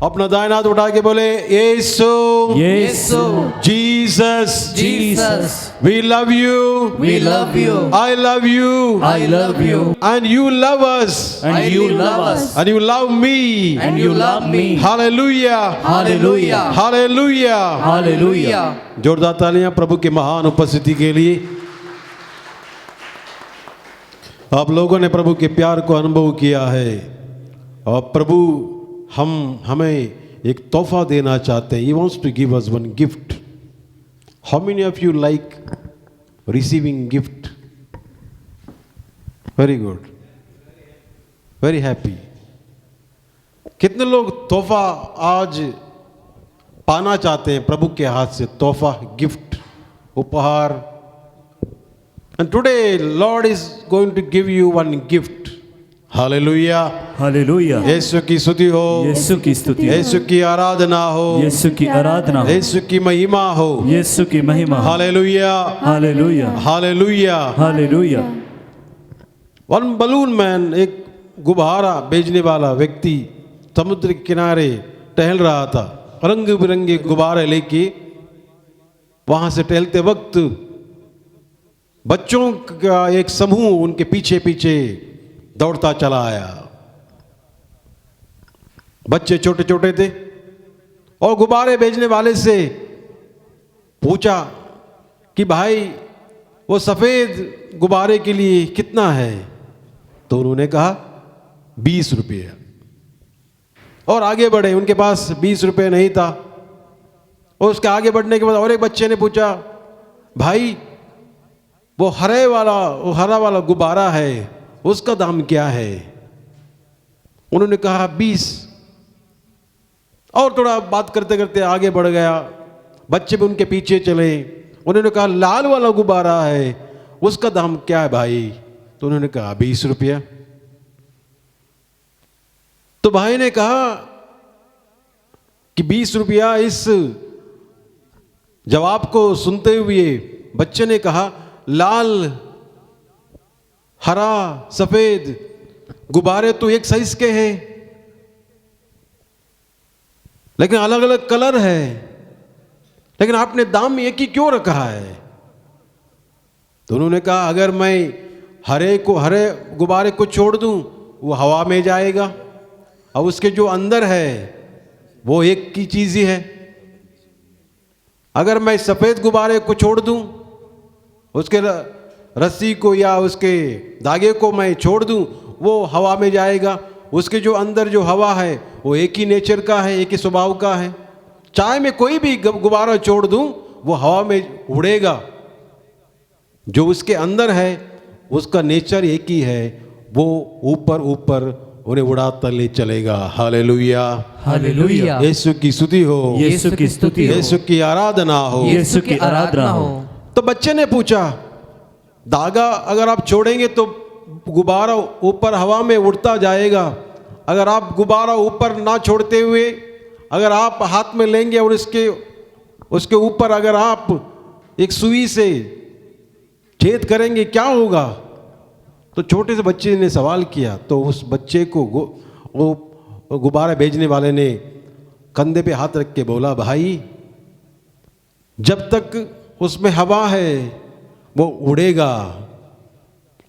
अपना दाहिना हाथ उठा के बोले यीशु यीशु Jesus Jesus we love you we love you I love you I love you and you love us and you love us and you love me and you love me hallelujah hallelujah hallelujah hallelujah जोरदार तालियां प्रभु की महान उपस्थिति के लिए। आप लोगों ने प्रभु के प्यार को अनुभव किया है और प्रभु हमें एक तोहफा देना चाहते हैं। He wants to give us one gift. How many of you like receiving gift? Very good. Very happy. कितने लोग तोहफा आज पाना चाहते हैं प्रभु के हाथ से? तोहफा, गिफ्ट, उपहार। And today Lord is going to give you one gift. Hallelujah hallelujah Yeshu की स्तुति हो, यीशु की स्तुति हो, यीशु की आराधना हो, यीशु की आराधना हो, यीशु की महिमा हो, यीशु की महिमा हो। Hallelujah hallelujah hallelujah. Hallelujah one balloon man, एक गुब्बारा बेचने वाला व्यक्ति समुद्र के किनारे टहल रहा था। रंग बिरंगे गुब्बारे लेके वहां से टहलते वक्त बच्चों का एक समूह उनके पीछे पीछे दौड़ता चला आया। बच्चे छोटे छोटे थे और गुब्बारे बेचने वाले से पूछा कि भाई वो सफेद गुब्बारे के लिए कितना है? तो उन्होंने कहा 20 रुपये। और आगे बढ़े, उनके पास 20 रुपये नहीं था। और उसके आगे बढ़ने के बाद और एक बच्चे ने पूछा, भाई वो हरा वाला गुब्बारा है, उसका दाम क्या है? उन्होंने कहा 20। और थोड़ा बात करते करते आगे बढ़ गया, बच्चे भी उनके पीछे चले। उन्होंने कहा लाल वाला गुब्बारा है, उसका दाम क्या है भाई? तो उन्होंने कहा 20 रुपया। तो भाई ने कहा कि 20 रुपया। इस जवाब को सुनते हुए बच्चे ने कहा लाल, हरा, सफेद गुब्बारे तो एक साइज के हैं, लेकिन अलग अलग कलर है, लेकिन आपने दाम एक ही क्यों रखा है? तो उन्होंने कहा अगर मैं हरे गुब्बारे को छोड़ दूं वो हवा में जाएगा, और उसके जो अंदर है वो एक की चीज ही है। अगर मैं सफेद गुब्बारे को छोड़ दूं, उसके रस्सी को या उसके धागे को मैं छोड़ दूं, वो हवा में जाएगा। उसके जो अंदर जो हवा है वो एक ही नेचर का है, एक ही स्वभाव का है। चाहे मैं कोई भी गुब्बारा छोड़ दूं वो हवा में उड़ेगा। जो उसके अंदर है उसका नेचर एक ही है, वो ऊपर ऊपर उन्हें उड़ाता ले चलेगा। हालेलुया हालेलुया यीशु की स्तुति हो, यीशु की स्तुति हो, यीशु की आराधना हो, यीशु की आराधना हो। तो बच्चे ने पूछा धागा अगर आप छोड़ेंगे तो गुब्बारा ऊपर हवा में उड़ता जाएगा, अगर आप गुब्बारा ऊपर ना छोड़ते हुए अगर आप हाथ में लेंगे और उसके ऊपर अगर आप एक सुई से छेद करेंगे क्या होगा? तो छोटे से बच्चे ने सवाल किया। तो उस बच्चे को वो गुब्बारा भेजने वाले ने कंधे पे हाथ रख के बोला, भाई जब तक उसमें हवा है वो उड़ेगा,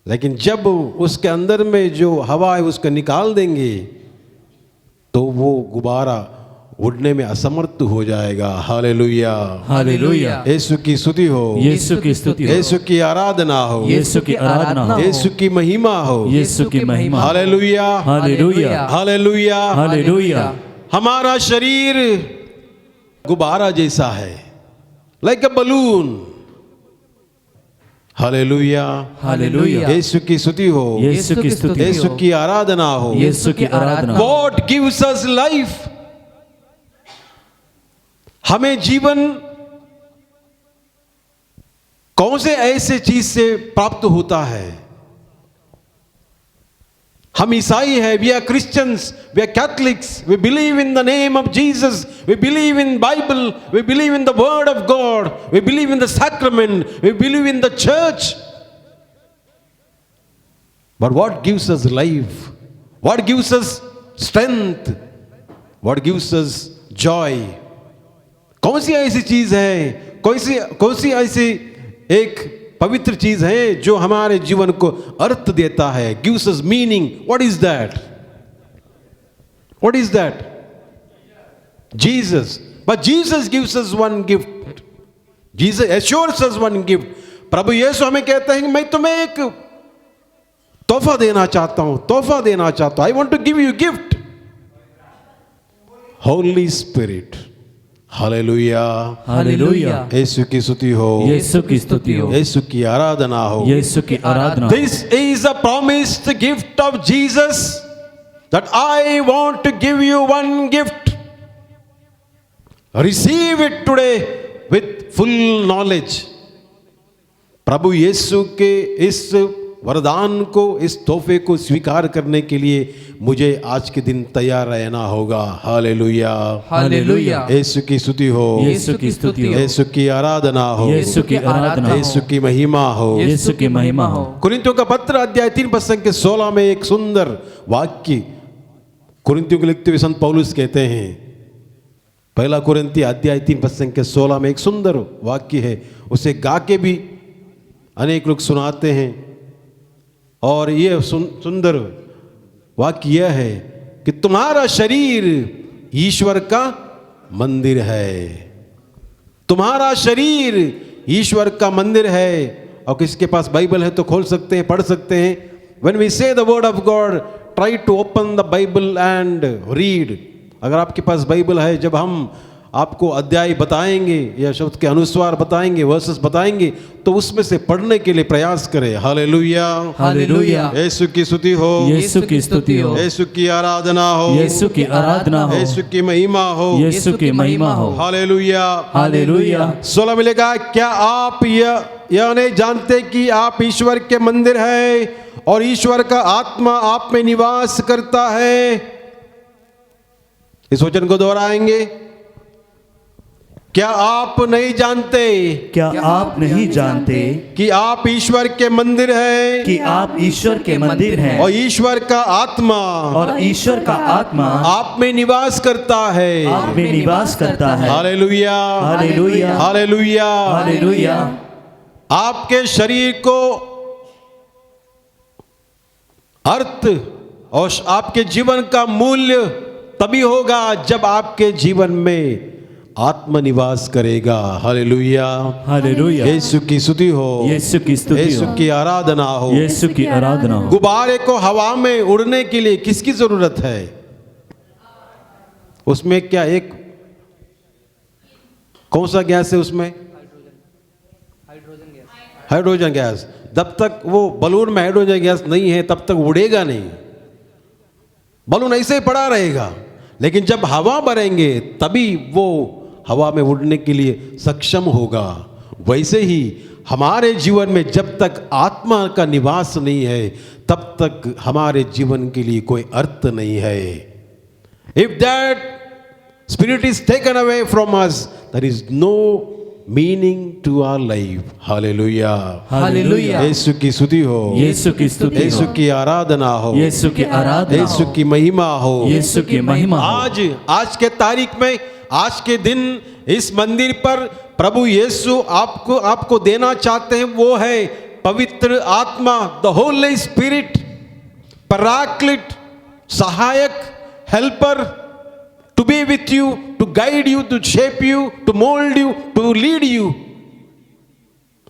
लेकिन जब उसके अंदर में जो हवा है उसको निकाल देंगे तो वो गुब्बारा उड़ने में असमर्थ हो जाएगा। हालेलुया हालेलुया यीशु की स्तुति हो, यीशु की स्तुति हो, यीशु की आराधना हो, यीशु की आराधना हो, यीशु की महिमा हो, यीशु की महिमा। Hallelujah hallelujah hallelujah hallelujah. हमारा शरीर गुब्बारा जैसा है, like a balloon. Hallelujah hallelujah Yeshu की स्तुति हो, यीशु की स्तुति यीशु हो, की आराधना हो। यीशु की आराधना हो। God gives us life. हमें जीवन कौन से ऐसे चीज से प्राप्त होता है? हम ईसाई हैं, we are Christians, we are Catholics, we believe in the name of Jesus, we believe in Bible, we believe in the word of God, we believe in the sacrament, we believe in the church. But what gives us life? What gives us strength? What gives us joy? कौन सी ऐसी चीज है, कौन सी ऐसी एक पवित्र चीज है जो हमारे जीवन को अर्थ देता है, gives us meaning? What is that? What is that? Jesus. But Jesus gives us one gift. Jesus assures us one gift. प्रभु यीशु हमें कहते हैं कि मैं तुम्हें एक तोहफा देना चाहता हूं, I want to give you a gift. Holy Spirit. Hallelujah, hallelujah. Yeshu की स्तुति हो, यीशु की स्तुति हो, यीशु की आराधना हो। यीशु की आराधना हो। This is a promised gift of Jesus, that I want to give you one gift. Receive it today with full knowledge. प्रभु यीशु के इस वरदान को, इस तोहफे को स्वीकार करने के लिए मुझे आज के दिन तैयार रहना होगा। Hallelujah, hallelujah. यीशु की स्तुति हो, यीशु की स्तुति हो, यीशु की आराधना हो, यीशु की आराधना हो, यीशु की महिमा हो, यीशु की महिमा हो। कुरिन्थियों का पत्र अध्याय 3 पद संख्या 16 में एक सुंदर वाक्य कुरिन्थियों को लिखते हुए संत पौलुस कहते हैं, पहला कुरिन्थी अध्याय 3 पद संख्या 16 में एक सुंदर वाक्य है, उसे गा के भी अनेक लोग सुनाते हैं। और यह सुंदर वाक्य यह है कि तुम्हारा शरीर ईश्वर का मंदिर है। तुम्हारा शरीर ईश्वर का मंदिर है। और किसके पास बाइबल है तो खोल सकते हैं, पढ़ सकते हैं। When we say the word of God, try to open the Bible and read. अगर आपके पास बाइबल है, जब हम आपको अध्याय बताएंगे या शब्द के अनुसार बताएंगे, वर्सेस बताएंगे, तो उसमें से पढ़ने के लिए प्रयास करें। Hallelujah, hallelujah. यीशु की स्तुति हो, यीशु की स्तुति हो, यीशु की आराधना हो, यीशु की आराधना हो, यीशु की महिमा हो, यीशु की महिमा हो। Hallelujah, hallelujah. 16 मिलेगा, क्या आप यह नहीं जानते कि आप ईश्वर के मंदिर है और ईश्वर का आत्मा आप में निवास करता है? इस वचन को दोहराएंगे, क्या आप नहीं जानते, क्या आप नहीं जानते कि आप ईश्वर के मंदिर हैं कि आप ईश्वर के मंदिर हैं और ईश्वर का आत्मा और ईश्वर का आत्मा आप में निवास करता है? आप में निवास करता है। Hallelujah, hallelujah, hallelujah, hallelujah. आपके शरीर को अर्थ और आपके जीवन का मूल्य तभी होगा जब आपके जीवन में आत्मा निवास करेगा। Hallelujah, hallelujah. यीशु की स्तुति हो, यीशु की स्तुति यीशु हो, की आराधना हो। यीशु की आराधना हो। गुब्बारे को हवा में उड़ने के लिए किसकी जरूरत है? उसमें क्या एक कौन सा गैस है उसमें? Hydrogen gas. जब तक वो बलून में हाइड्रोजन गैस नहीं है तब तक उड़ेगा नहीं, बलून ऐसे ही पड़ा रहेगा। लेकिन जब हवा भरेंगे तभी वो हवा में उड़ने के लिए सक्षम होगा। वैसे ही हमारे जीवन में जब तक आत्मा का निवास नहीं है तब तक हमारे जीवन के लिए कोई अर्थ नहीं है। If that spirit is taken away from us, there is no meaning to our life. Hallelujah, hallelujah. Yeshu की स्तुति हो, यीशु की स्तुति यीशु हो, की आराधना हो, यीशु की आराधना यीशु हो, की महिमा हो, यीशु की महिमा हो। आज के तारीख में, आज के दिन इस मंदिर पर प्रभु यीशु आपको देना चाहते हैं, वो है पवित्र आत्मा, द होली स्पिरिट, पैराक्लिट, सहायक, helper, to be with you, to guide you, to shape you, to mold you, to lead you.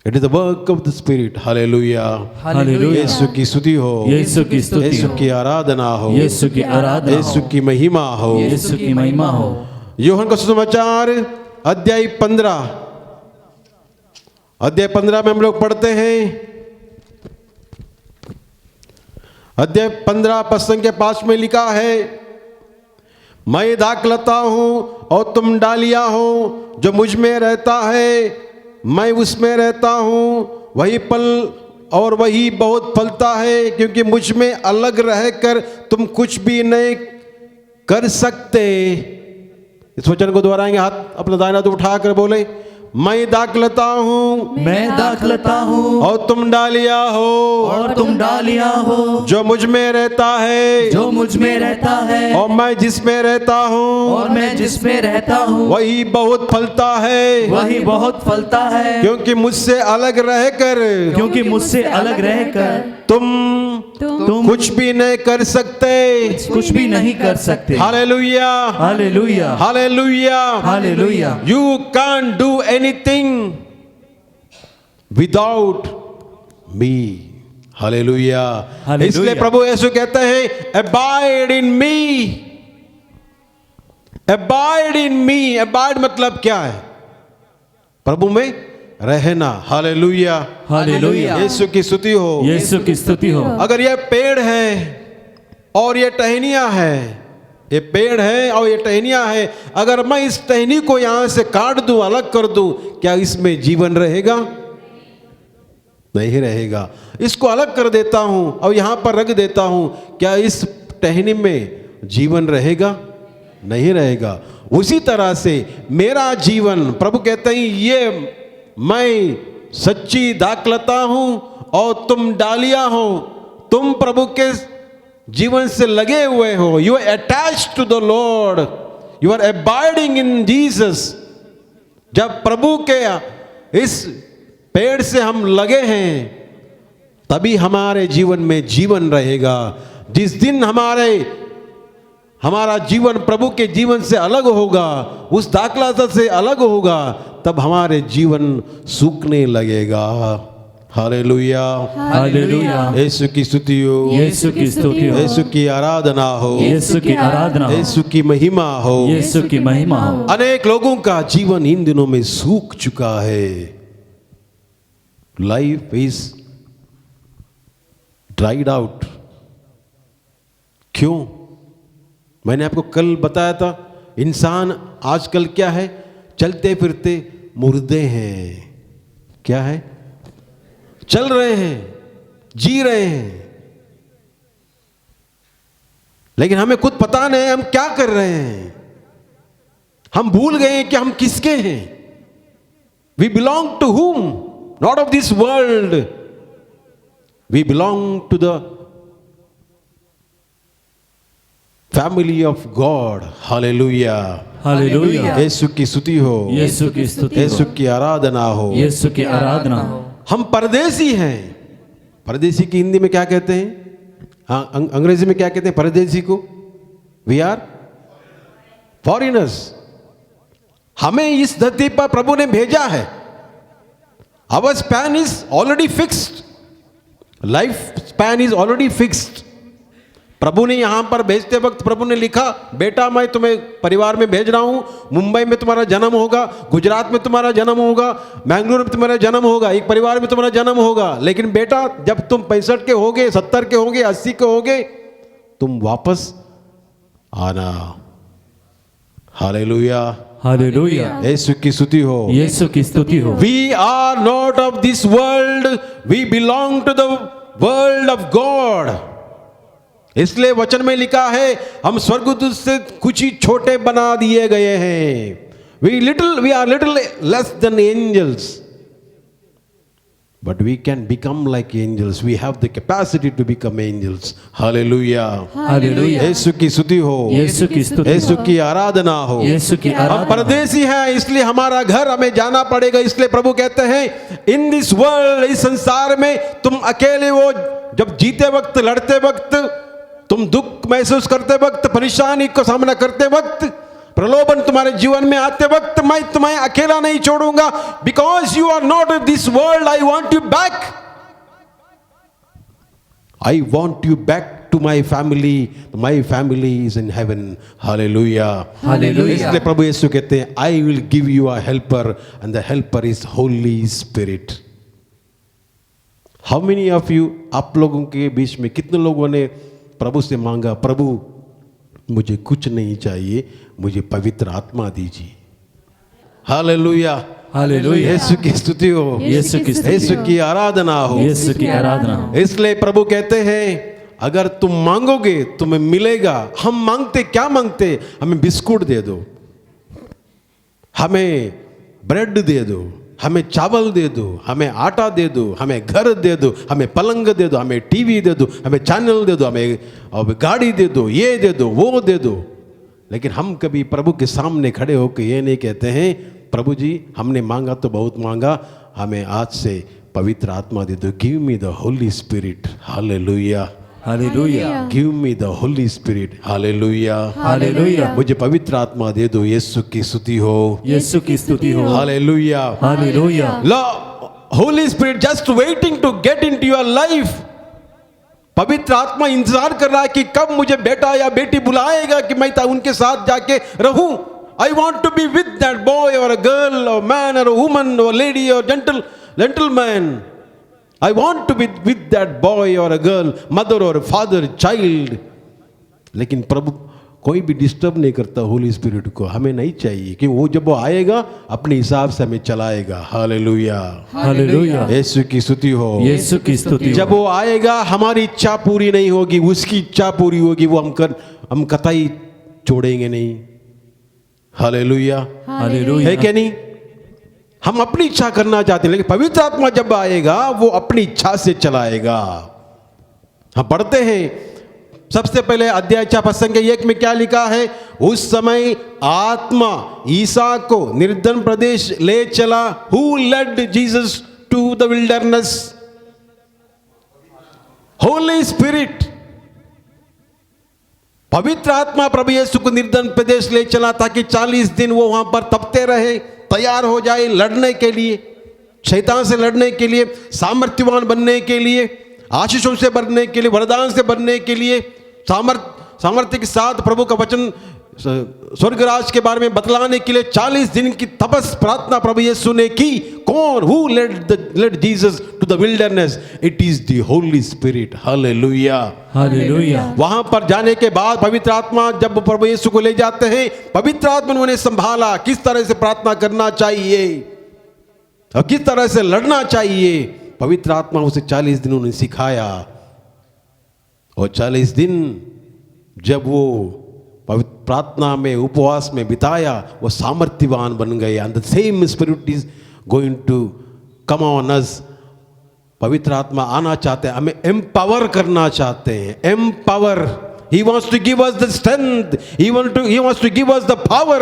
It is the work of the Spirit. Hallelujah. Hallelujah. Yeshu की स्तुति हो, यीशु की स्तुति यीशु हो, की आराधना हो, यीशु की आराधना यीशु हो, की महिमा हो। यीशु की महिमा हो। यूहन्ना का सुसमाचार अध्याय 15 में हम लोग पढ़ते हैं। अध्याय 15 पद संख्या 5 में लिखा है, मैं दाखलता हूं और तुम डालियां हो, जो मुझ में रहता है मैं उसमें रहता हूं, वही फल और वही बहुत फलता है, क्योंकि मुझ में अलग रहकर तुम कुछ भी नहीं कर सकते। इस वचन को दोहराएंगे, हाथ अपना दाहिना तो उठाकर बोले, मैं दाखलता हूँ मैं दाखलता हूँ और तुम डालिया हो, और तुम डालिया हो। जो मुझ में रहता है जो मुझ में रहता है और मैं जिसमें रहता हूँ और मैं जिसमें रहता हूँ वही बहुत फलता है, वही बहुत फलता है। क्योंकि मुझसे अलग रहकर क्योंकि मुझसे अलग रहकर तुम कुछ भी नहीं कर सकते। कुछ भी नहीं कर सकते। Hallelujah, hallelujah, hallelujah, hallelujah. You can't do anything without me. Hallelujah. Hallelujah. इसलिए प्रभु यीशु कहते हैं abide in me, abide in me। abide मतलब क्या है? प्रभु में रहना। Hallelujah, hallelujah. यीशु की स्तुति हो, यीशु की स्तुति हो। अगर यह पेड़ है और ये टहनियां है, ये पेड़ है और ये टहनियां है, अगर मैं इस टहनी को यहां से काट दूं, अलग कर दूं, क्या इसमें जीवन रहेगा? नहीं रहेगा। इसको अलग कर देता हूं और यहां पर रख देता हूं, क्या इस टहनी में जीवन रहेगा? नहीं रहेगा। उसी तरह से मेरा जीवन, प्रभु कहते हैं ये मैं सच्ची दाखलता हूं और तुम डालिया हो। तुम प्रभु के जीवन से लगे हुए हो। You are attached to the Lord, you are abiding in Jesus. जब प्रभु के इस पेड़ से हम लगे हैं तभी हमारे जीवन में जीवन रहेगा। जिस दिन हमारा जीवन प्रभु के जीवन से अलग होगा, उस दाखलता से अलग होगा, तब हमारे जीवन सूखने लगेगा। Hallelujah, hallelujah. यीशु की स्तुति हो, यीशु की स्तुति हो। यीशु की आराधना हो, यीशु की आराधना हो। यीशु की महिमा हो। यीशु की महिमा हो। अनेक लोगों का जीवन इन दिनों में सूख चुका है। Life is dried out. क्यों? मैंने आपको कल बताया था, इंसान आजकल क्या है? चलते फिरते मुर्दे हैं। क्या है? चल रहे हैं, जी रहे हैं, लेकिन हमें खुद पता नहीं हम क्या कर रहे हैं। हम भूल गए हैं कि हम किसके हैं। We belong to whom? Not of this world, we belong to the family of God. Hallelujah, hallelujah. Yeshu की स्तुति हो, यीशु की स्तुति हो। यीशु की आराधना हो। यीशु की आराधना हो। हम परदेसी हैं। परदेसी की हिंदी में क्या कहते हैं? हाँ, अंग्रेजी में क्या कहते हैं परदेसी को? We are foreigners. हमें इस धरती पर प्रभु ने भेजा है। Our span is already fixed, life span is already fixed. प्रभु ने यहां पर भेजते वक्त प्रभु ने लिखा, बेटा मैं तुम्हें परिवार में भेज रहा हूं, मुंबई में तुम्हारा जन्म होगा, गुजरात में तुम्हारा जन्म होगा, मैंगलोर में तुम्हारा जन्म होगा, एक परिवार में तुम्हारा जन्म होगा, लेकिन बेटा जब तुम 65 के होगे, 70 के होगे, 80 के होगे, तुम वापस आना। Hallelujah, hallelujah. यीशु की स्तुति हो, यीशु की स्तुति हो। We are not of this world, we belong to the world of God. इसलिए वचन में लिखा है हम स्वर्गदूत से कुछ ही छोटे बना दिए गए हैं। We are little less than angels, but we can become like angels. We have the capacity to become angels. Hallelujah, hallelujah. Yeshu की स्तुति हो, यीशु की स्तुति यीशु की आराधना हो। यीशु की हम आराधना। परदेसी हैं, इसलिए हमारा घर हमें जाना पड़ेगा। इसलिए प्रभु कहते हैं इन दिस वर्ल्ड, इस संसार में तुम अकेले हो। जब जीते वक्त, लड़ते वक्त, तुम दुख महसूस करते वक्त, परेशानी का सामना करते वक्त, प्रलोभन तुम्हारे जीवन में आते वक्त, मैं तुम्हें अकेला नहीं छोड़ूंगा। Because you are not of this world, I want you back. I want you back to my family. My family is in heaven. Hallelujah, hallelujah. इसलिए प्रभु यीशु कहते हैं I will give you a helper and the helper is Holy Spirit. How many of you, आप लोगों के बीच में कितने लोगों ने प्रभु से मांगा, प्रभु मुझे कुछ नहीं चाहिए, मुझे पवित्र आत्मा दीजिए। Hallelujah, hallelujah. यीशु की स्तुति हो, यीशु की स्तुति यीशु की आराधना हो। यीशु की आराधना हो। इसलिए प्रभु कहते हैं अगर तुम मांगोगे तुम्हें मिलेगा। हम मांगते क्या मांगते? हमें बिस्कुट दे दो, हमें ब्रेड दे दो, हमें चावल दे दो, हमें आटा दे दो, हमें घर दे दो, हमें पलंग दे दो, हमें टीवी दे दो, हमें चैनल दे दो, हमें गाड़ी दे दो, ये दे दो, वो दे दो। लेकिन हम कभी प्रभु के सामने खड़े होकर ये नहीं कहते हैं, प्रभु जी हमने मांगा तो बहुत मांगा, हमें आज से पवित्र आत्मा दे दो। Give me the Holy Spirit, hallelujah. Hallelujah, give me the Holy Spirit, hallelujah. Hallelujah, मुझे पवित्र आत्मा दे दो। यीशु की स्तुति हो, यीशु की स्तुति हो, hallelujah. Hallelujah. Holy Spirit just waiting to get into your life. पवित्र आत्मा इंतजार कर रहा है कि कब मुझे बेटा या बेटी बुलाएगा कि मैं उनके साथ जाके रहूं। I want to be with that boy और अ गर्ल और मैन और वुमन और लेडी और gentleman. I want to be with that boy or a girl, mother or father, child. लेकिन प्रभु कोई भी डिस्टर्ब नहीं करता होली स्पिरिट को, हमें नहीं चाहिए कि वो जब वो आएगा अपने हिसाब से हमें चलाएगा। हालेलुया, हालेलुया, यीशु की स्तुति हो। यीशु की स्तुति हो। जब वो आएगा हमारी इच्छा पूरी नहीं होगी, उसकी इच्छा पूरी होगी, वो हम कतई छोड़ेंगे नहीं। हालेलुया, हालेलुया, है क्या नहीं? हम अपनी इच्छा करना चाहते हैं, लेकिन पवित्र आत्मा जब आएगा वो अपनी इच्छा से चलाएगा। हम पढ़ते हैं सबसे पहले अध्याय 4 प्रसंग 1 में क्या लिखा है? उस समय आत्मा ईसा को निर्जन प्रदेश ले चला। Who led Jesus to the wilderness? Holy Spirit, पवित्र आत्मा प्रभु यीशु को निर्जन प्रदेश ले चला ताकि 40 दिन वो वहां पर तपते रहे, तैयार हो जाए लड़ने के लिए, शैतान से लड़ने के लिए, सामर्थ्यवान बनने के लिए, आशीषों से बढ़ने के लिए, वरदान से बढ़ने के लिए, सामर्थ्य के साथ प्रभु का वचन स्वर्गराज के बारे में बतलाने के लिए 40 दिन की तपस प्रार्थना प्रभु यीशु ने की। कौन? Who led Jesus to the wilderness? It is the Holy Spirit. Hallelujah, hallelujah. वहां पर जाने के बाद पवित्र आत्मा जब प्रभु यीशु को ले जाते हैं, पवित्र आत्मा ने उन्हें संभाला किस तरह से प्रार्थना करना चाहिए और किस तरह से लड़ना चाहिए। पवित्र आत्मा उसे 40 दिन उन्हें सिखाया और 40 दिन जब वो प्रार्थना में उपवास में बिताया, वो सामर्थ्यवान बन गए। And the same spirit is going to come on us. पवित्र आत्मा आना चाहते हैं, हमें एम्पावर करना चाहते हैं। Empower, he wants to give us the strength, he wants to give us the power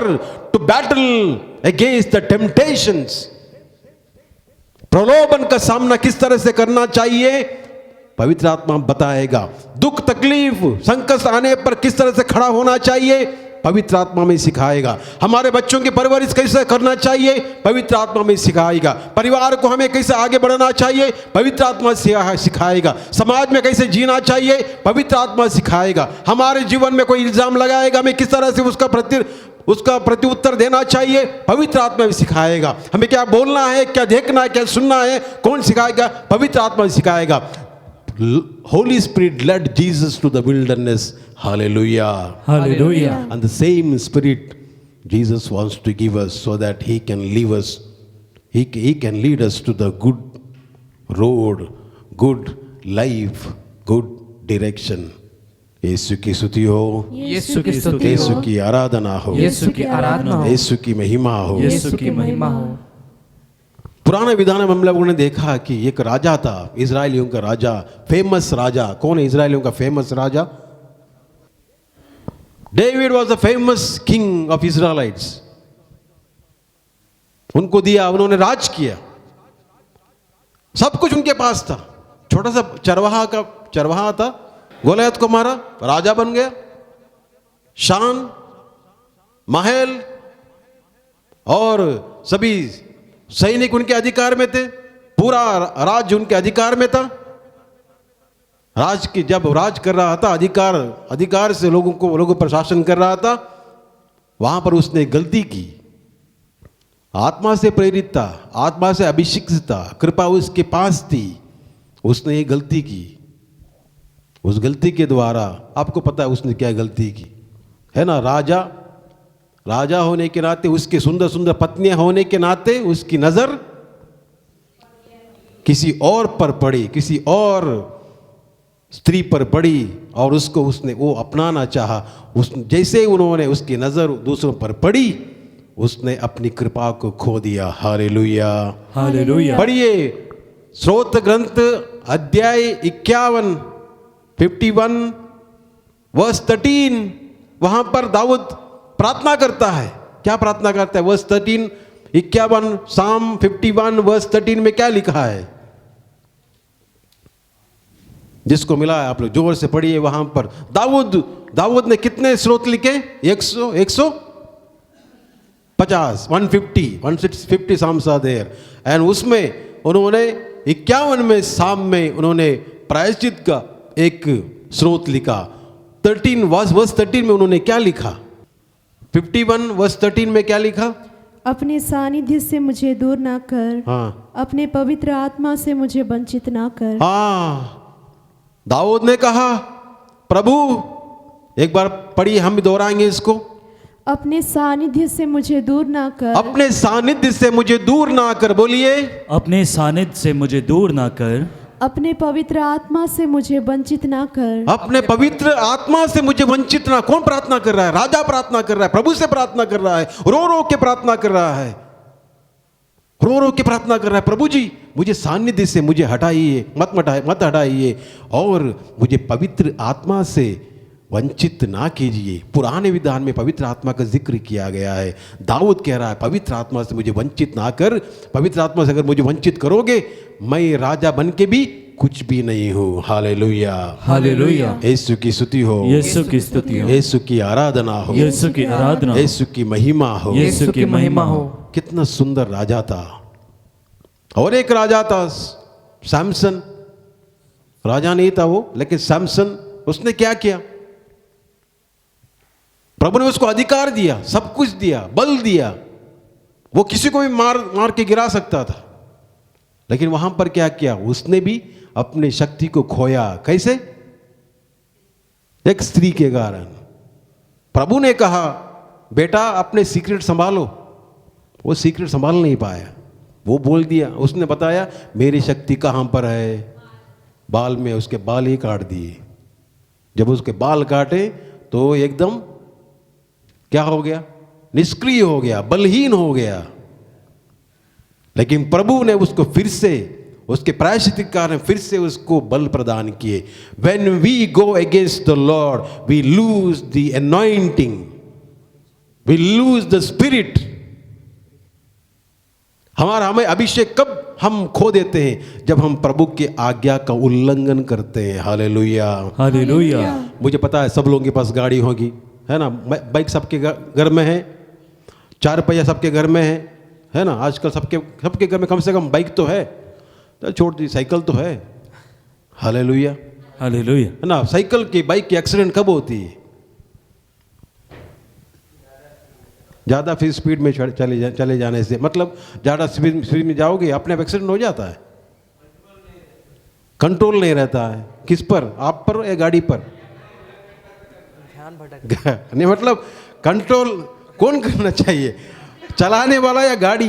to battle against the temptations. प्रलोभन का सामना किस तरह से करना चाहिए पवित्र आत्मा बताएगा। दुख तकलीफ संकट आने पर किस तरह से खड़ा होना चाहिए पवित्र आत्मा में सिखाएगा। हमारे बच्चों की परवरिश कैसे करना चाहिए पवित्र आत्मा में सिखाएगा। परिवार को हमें कैसे आगे बढ़ाना चाहिए पवित्र आत्मा सिखाएगा। समाज में कैसे जीना चाहिए पवित्र आत्मा सिखाएगा। हमारे जीवन में कोई इल्जाम लगाएगा, हमें किस तरह से उसका प्रत्युत्तर देना चाहिए पवित्र आत्मा भी सिखाएगा। हमें क्या बोलना है, क्या देखना है, क्या सुनना है, कौन सिखाएगा? पवित्र आत्मा सिखाएगा। Holy Spirit led Jesus to the wilderness. Hallelujah. Hallelujah. And the same Spirit Jesus wants to give us so that He can lead us. He can lead us to the good road, good life, good direction. यीशु की स्तुति हो, यीशु की स्तुति हो, यीशु की आराधना हो, यीशु की आराधना हो, यीशु की महिमा हो, यीशु की महिमा हो। पुराने विधान में हम लोगों ने देखा कि एक राजा था, इजराइलियों का राजा, फेमस राजा। कौन है इजराइलियों का फेमस राजा? David was the famous king of Israelites. उनको दिया, उन्होंने राज किया, सब कुछ उनके पास था। छोटा सा चरवाहा था, गोलियत को मारा, राजा बन गया। शान, महल और सभी सैनिक उनके अधिकार में थे, पूरा राज्य उनके अधिकार में था। जब राज कर रहा था, अधिकार से लोगों पर शासन कर रहा था, वहां पर उसने गलती की। आत्मा से प्रेरित था, आत्मा से अभिषिक्त था, कृपा उसके पास थी, उसने ये गलती की। उस गलती के द्वारा आपको पता है उसने क्या गलती की, है ना? राजा होने के नाते, उसके सुंदर सुंदर पत्नियां होने के नाते उसकी नजर किसी और पर पड़ी, किसी और स्त्री पर पड़ी और उसको वो अपनाना चाहा। जैसे उन्होंने उसकी नजर दूसरों पर पड़ी, उसने अपनी कृपा को खो दिया। हालेलुया। हालेलुया। पढ़िए स्रोत ग्रंथ अध्याय 51 वर्स 13। वहां पर दाऊद प्रार्थना करता है। क्या प्रार्थना करता है? वर्स 13 51 साम 51 वर्स 13 में क्या लिखा है? जिसको मिला है आप लोग जोर से पढ़िए। वहां पर दाऊद ने कितने स्रोत लिखे? 150 साम्स आर देयर। एंड उसमें उन्होंने 51वें साम में उन्होंने प्रायश्चित का एक स्रोत लिखा। 13 वर्स 13 में उन्होंने क्या लिखा? 51 वर्स 13 में क्या लिखा? अपने सानिध्य से मुझे दूर ना कर, हाँ अपने पवित्र आत्मा से मुझे वंचित ना कर। हाँ, दाऊद ने कहा प्रभु, एक बार पढ़िए, हम भी दोहराएंगे इसको। अपने सानिध्य से मुझे दूर ना कर, अपने सानिध्य से मुझे दूर ना कर। बोलिए, अपने सानिध्य से मुझे दूर ना कर, अपने पवित्र आत्मा से मुझे वंचित ना कर। अपने पवित्र आत्मा से मुझे वंचित ना। कौन प्रार्थना कर रहा है? राजा प्रार्थना कर रहा है, प्रभु से प्रार्थना कर रहा है, रो रो के प्रार्थना कर रहा है, रो रो के प्रार्थना कर रहा है। प्रभु जी, मुझे सानिध्य से मुझे हटाइए, मत हटाइए, और मुझे पवित्र आत्मा से वंचित ना कीजिए। पुराने विधान में पवित्र आत्मा का जिक्र किया गया है। दाऊद कह रहा है पवित्र आत्मा से मुझे वंचित ना कर। पवित्र आत्मा से अगर मुझे वंचित करोगे, मैं राजा बन के भी कुछ भी नहीं हूँ। हालेलुया। हालेलुया। यीशु की स्तुति हो, यीशु की स्तुति हो, यीशु की आराधना हो, यीशु की आराधना हो, यीशु की महिमा हो। यीशु की महिमा हो। कितना सुंदर राजा था। और एक राजा था सैमसन। राजा नहीं था वो, लेकिन सैमसन, उसने क्या किया? प्रभु ने उसको अधिकार दिया, सब कुछ दिया, बल दिया। वो किसी को भी मार के गिरा सकता था, लेकिन वहां पर क्या किया? उसने भी अपनी शक्ति को खोया। कैसे? एक स्त्री के कारण। प्रभु ने कहा बेटा अपने सीक्रेट संभालो। वो सीक्रेट संभाल नहीं पाया। वो बोल दिया, उसने बताया मेरी शक्ति कहां पर है? बाल में। उसके बाल ही काट दिए। जब उसके बाल काटे तो एकदम क्या हो गया? निष्क्रिय हो गया, बलहीन हो गया। लेकिन प्रभु ने उसको फिर से, उसके प्रायश्चित के कारण फिर से उसको बल प्रदान किए। When we go against the Lord, we lose the anointing, we lose the spirit. हमें अभिषेक कब हम खो देते हैं? जब हम प्रभु की आज्ञा का उल्लंघन करते हैं। हालेलुया। हालेलुया। मुझे पता है सब लोगों के पास गाड़ी होगी, है ना? बाइक सबके घर में है, 4 पहिया सबके घर में है ना? आजकल सबके घर में कम से कम बाइक तो है, तो छोड़ दी साइकिल तो है। हालेलुया। हालेलुया। है ना? साइकिल की, बाइक की एक्सीडेंट कब होती है? ज़्यादा फिर स्पीड में चले जाने से, मतलब ज़्यादा स्पीड में जाओगे अपने आप एक्सीडेंट हो जाता है। कंट्रोल नहीं रहता है। किस पर? आप पर या गाड़ी पर? नहीं, मतलब कंट्रोल कौन करना चाहिए? चलाने वाला या गाड़ी?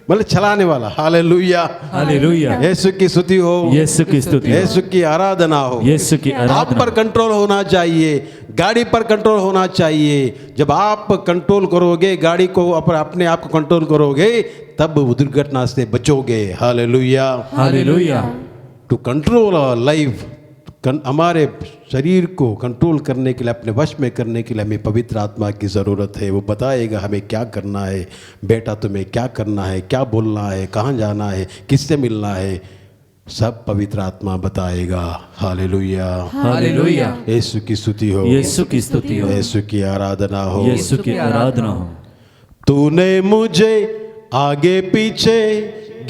मतलब चलाने वाला। हालेलुया। हालेलुया। यीशु की स्तुति हो, यीशु की स्तुति हो, यीशु की आराधना हो। यीशु की आप आराधना पर कंट्रोल होना चाहिए, गाड़ी पर कंट्रोल होना चाहिए। जब आप कंट्रोल करोगे, गाड़ी को अपने आप को कंट्रोल करोगे, तब दुर्घटना से बचोगे। Hallelujah. Hallelujah. To control our life, हमारे शरीर को कंट्रोल करने के लिए, अपने वश में करने के लिए हमें पवित्र आत्मा की ज़रूरत है। वो बताएगा हमें क्या करना है। बेटा तुम्हें क्या करना है, क्या बोलना है, कहाँ जाना है, किससे मिलना है, सब पवित्र आत्मा बताएगा। हालेलुया। हालेलुया। यीशु की स्तुति हो, यीशु की स्तुति हो, यीशु की आराधना हो। यीशु की आराधना हो। तूने मुझे आगे पीछे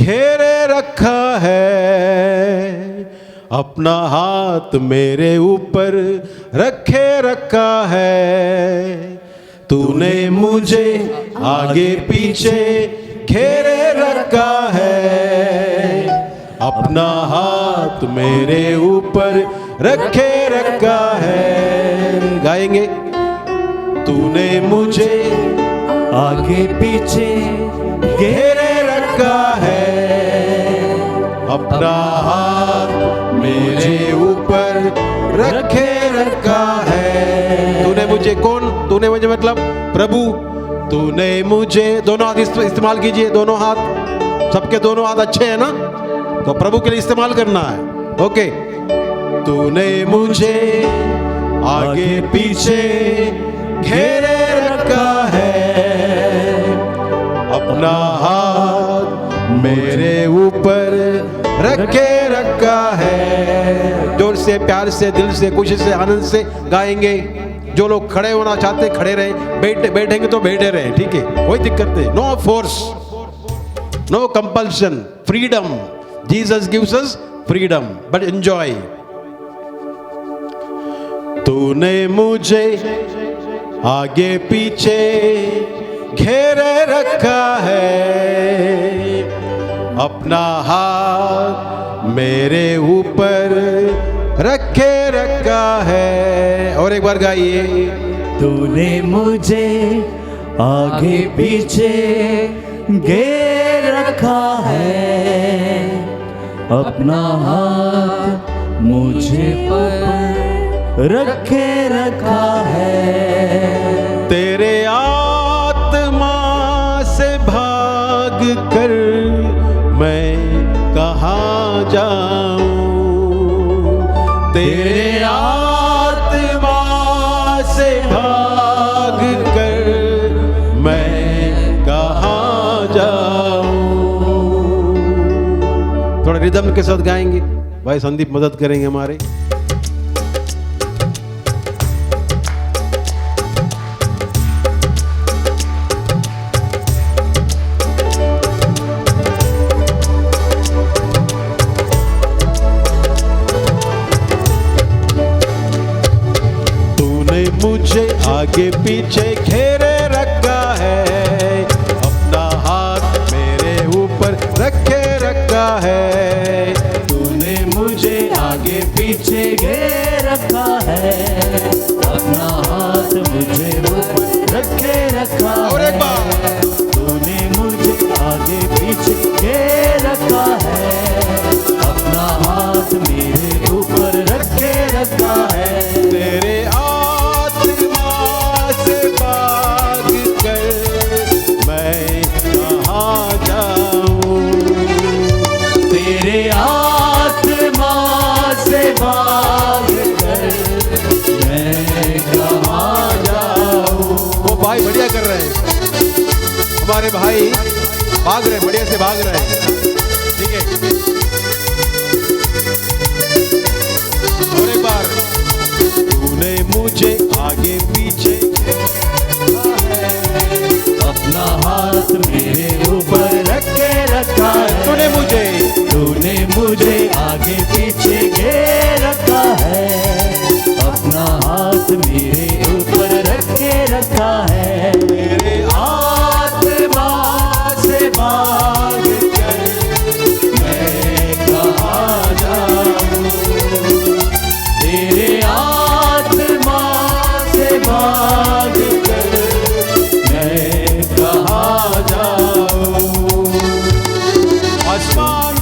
घेरे रखा है, अपना हाथ मेरे ऊपर रखे रखा है। तूने मुझे आगे पीछे घेरे रखा है, अपना हाथ मेरे ऊपर रखे रखा है। गाएंगे। तूने मुझे आगे पीछे घेरे रखा है, अपना हाथ मेरे ऊपर रखे रखा है। तूने मुझे, कौन? तूने मुझे मतलब प्रभु, तूने मुझे, दोनों हाथ इस्तेमाल कीजिए, दोनों हाथ, सबके दोनों हाथ अच्छे हैं ना, तो प्रभु के लिए इस्तेमाल करना है। ओके। तूने मुझे आगे पीछे घेरे रखा है, अपना हाथ मेरे ऊपर रखे रखा है। जोर से, प्यार से, दिल से, खुशी से, आनंद से गाएंगे। जो लोग खड़े होना चाहते खड़े रहे, बैठेंगे तो बैठे रहे, ठीक है, कोई दिक्कत नहीं। No force, no compulsion, freedom. Jesus gives us freedom, but enjoy. तूने मुझे आगे पीछे घेरे रखा है, अपना हाथ मेरे ऊपर रखे रखा है। और एक बार गाइए। तूने मुझे आगे पीछे घेर रखा है, अपना हाथ मुझे पर रखे रखा है। तेरे आत्मा से भाग कर मैं कहाँ जाऊं, तेरे आत्मा से भाग कर मैं कहाँ जाऊं। थोड़ा रिदम के साथ गाएंगे, भाई संदीप मदद करेंगे हमारे। मुझे आगे पीछे घेरे रखा है, अपना हाथ मेरे ऊपर रखे रखा है। तूने मुझे आगे पीछे घेर रखा है, अपना हाथ मुझे ऊपर रखे रखा है। और एक बार। तूने मुझे आगे पीछे घेर रखा है, अपना हाथ मेरे ऊपर रखे रखा है। तेरे तेरे आत्मा से भाग कर मैं कहाँ जाऊं। वो भाई बढ़िया कर रहे हैं, हमारे भाई भाग रहे हैं, बढ़िया से भाग रहे हैं, ठीक है। और एक बार। तूने मुझे आगे पीछे अपना हाथ मेरे ऊपर रखे रखा है। तूने मुझे आगे पीछे घेर रखा है, अपना हाथ मेरे ऊपर रखे रखा है। तेरे आत्मा से भाग कर मैं कहाँ जाऊं, तेरे आत्मा से भाग कर मैं कहाँ जाऊं। आसमान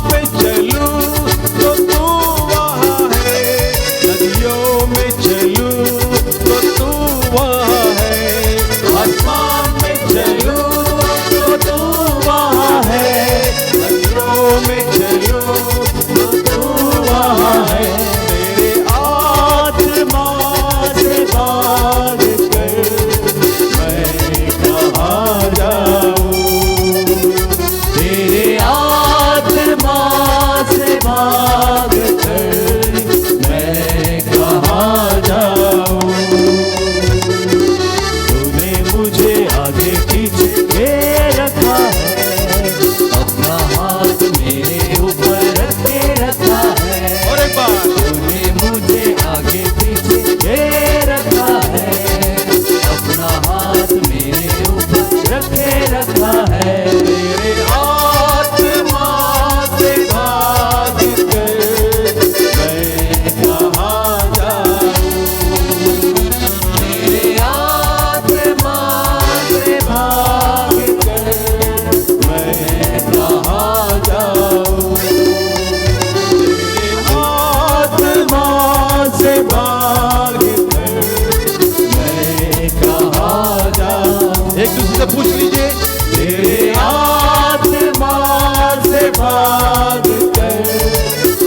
भाग कर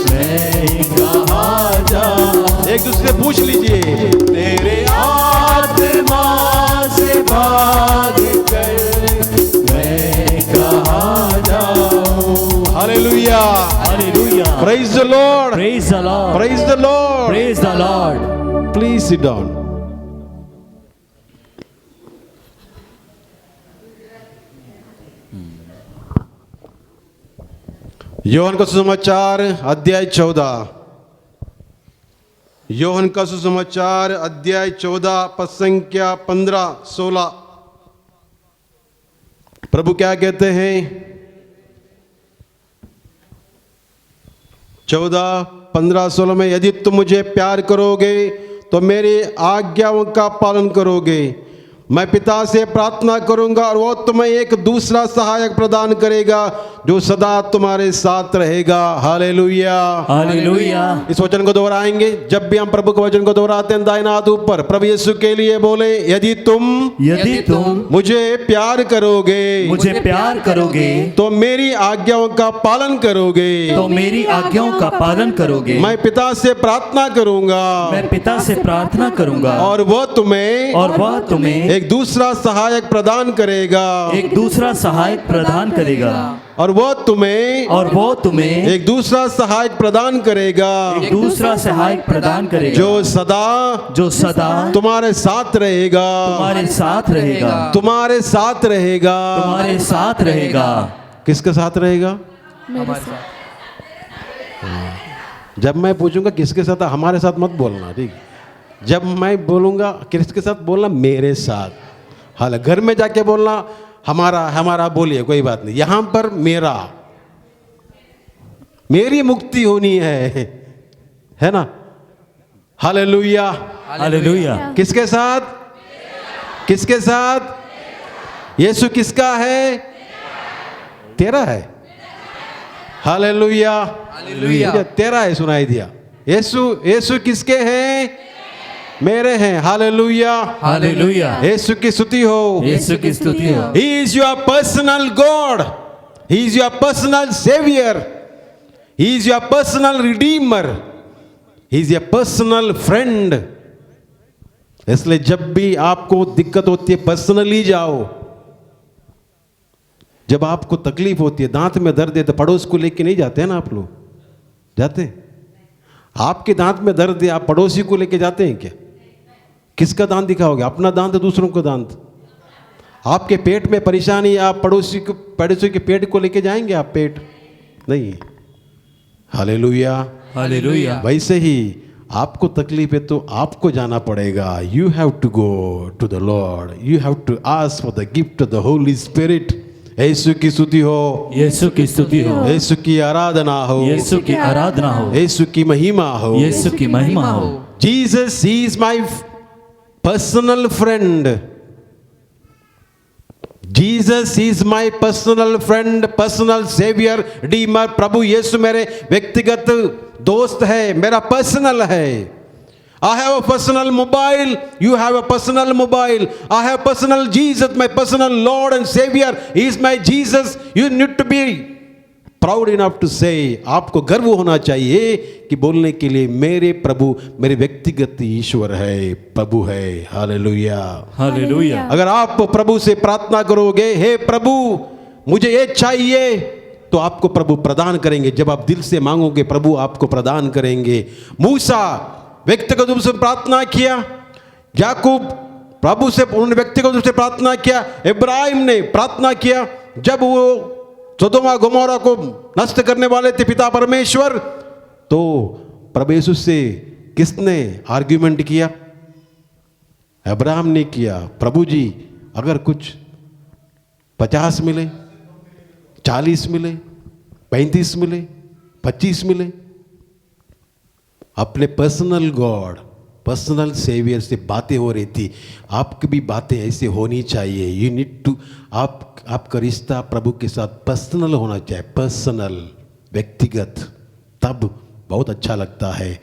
मैं कहाँ जाऊं। एक दूसरे से पूछ लीजिए, तेरे आत्मा से भाग कर मैं कहाँ जाऊं। Hallelujah, hallelujah, praise the Lord, praise the Lord, praise the Lord, praise the Lord. Please sit down. Yohan का सुसमाचार अध्याय 14, योहन का सुसमाचार अध्याय 14 पद संख्या 15-16। प्रभु क्या कहते हैं? 14-15-16 में, यदि तुम मुझे प्यार करोगे तो मेरी आज्ञाओं का पालन करोगे। मैं पिता से प्रार्थना करूंगा और वो तुम्हें एक दूसरा सहायक प्रदान करेगा जो सदा तुम्हारे साथ रहेगा। Hallelujah, hallelujah. इस वचन को दोहराएंगे। जब भी हम प्रभु के वचन को दोहराते हैं, दाहिना हाथ ऊपर, प्रभु यीशु के लिए बोले, यदि तुम मुझे प्यार करोगे, मुझे प्यार करोगे तो मेरी आज्ञाओं का पालन करोगे। तो मेरी आज्ञाओं का पालन करोगे। मैं पिता से प्रार्थना करूंगा, मैं पिता से प्रार्थना करूंगा और वह तुम्हें एक दूसरा सहायक प्रदान करेगा, एक दूसरा सहायक प्रदान करेगा। और वो तुम्हें एक दूसरा सहायक प्रदान करेगा, एक दूसरा सहायक प्रदान करेगा जो सदा तुम्हारे साथ रहेगा, तुम्हारे साथ रहेगा, तुम्हारे साथ रहेगा, तुम्हारे साथ रहेगा। किसके साथ रहेगा? मेरे साथ। जब मैं पूछूंगा किसके साथ, हमारे साथ मत बोलना, ठीक? जब मैं बोलूंगा किसके साथ, बोलना मेरे साथ। हाल घर में जाके बोलना हमारा बोलिए, कोई बात नहीं। यहां पर मेरी मुक्ति होनी है ना? Hallelujah, hallelujah. किसके साथ? किसके साथ? यीशु किसका है? तेरा है। Hallelujah, hallelujah. तेरा है, सुनाई दिया। यीशु किसके हैं? मेरे हैं। Hallelujah, hallelujah. यीशु की स्तुति हो, यीशु की स्तुति हो। He is your personal God. He is your personal Savior. He is your personal Redeemer. He is your personal friend. इसलिए जब भी आपको दिक्कत होती है, पर्सनली जाओ। जब आपको तकलीफ होती है, दांत में दर्द है, तो पड़ोस को लेके नहीं जाते हैं ना आप लोग? जाते हैं? आपके दांत में दर्द है, आप पड़ोसी को लेके जाते हैं क्या? किसका दांत दिखाओगे? अपना दांत, दूसरों का दांत? आपके पेट में परेशानी, आप पड़ोसी के पेट को लेके जाएंगे? आप पेट नहीं। Hallelujah, hallelujah. वैसे ही आपको तकलीफ है तो आपको जाना पड़ेगा। You have to go to the Lord, you have to ask for the gift of the Holy Spirit. Yeshu की स्तुति हो, यीशु की स्तुति हो, यीशु की आराधना हो, यीशु की आराधना हो, यीशु की महिमा हो, यीशु की महिमा हो। Jesus he is my personal friend. Jesus is my personal friend, personal saviour, redeemer. प्रभु यीशु मेरे व्यक्तिगत दोस्त है, मेरा पर्सनल है। I have a personal mobile, you have a personal mobile. I have personal Jesus, my personal Lord and Savior. He is my Jesus. You need to be proud enough to say, आपको गर्व होना चाहिए कि बोलने के लिए मेरे प्रभु मेरे व्यक्तिगत ईश्वर है, प्रभु है। Hallelujah, hallelujah. अगर आप प्रभु से प्रार्थना करोगे, हे प्रभु मुझे ये चाहिए, तो आपको प्रभु प्रदान करेंगे। जब आप दिल से मांगोगे, प्रभु आपको प्रदान करेंगे। मूसा व्यक्तिगत रूप से प्रार्थना किया, याकूब प्रभु से उन्होंने व्यक्तिगत रूप से प्रार्थना किया, इब्राहिम ने प्रार्थना किया। जब वो सोदोम गोमोरा को नष्ट करने वाले थे पिता परमेश्वर, तो प्रभु यीशु से किसने आर्ग्यूमेंट किया? अब्राहम ने किया। प्रभु जी अगर कुछ 50 मिले, 40 मिले, 35 मिले, 25 मिले, अपने पर्सनल गॉड, पर्सनल सेवियर से बातें हो रही थी। आपकी भी बातें ऐसे होनी चाहिए। यू नीड टू, आपका रिश्ता प्रभु के साथ पर्सनल होना चाहिए, पर्सनल, व्यक्तिगत। तब बहुत अच्छा लगता है।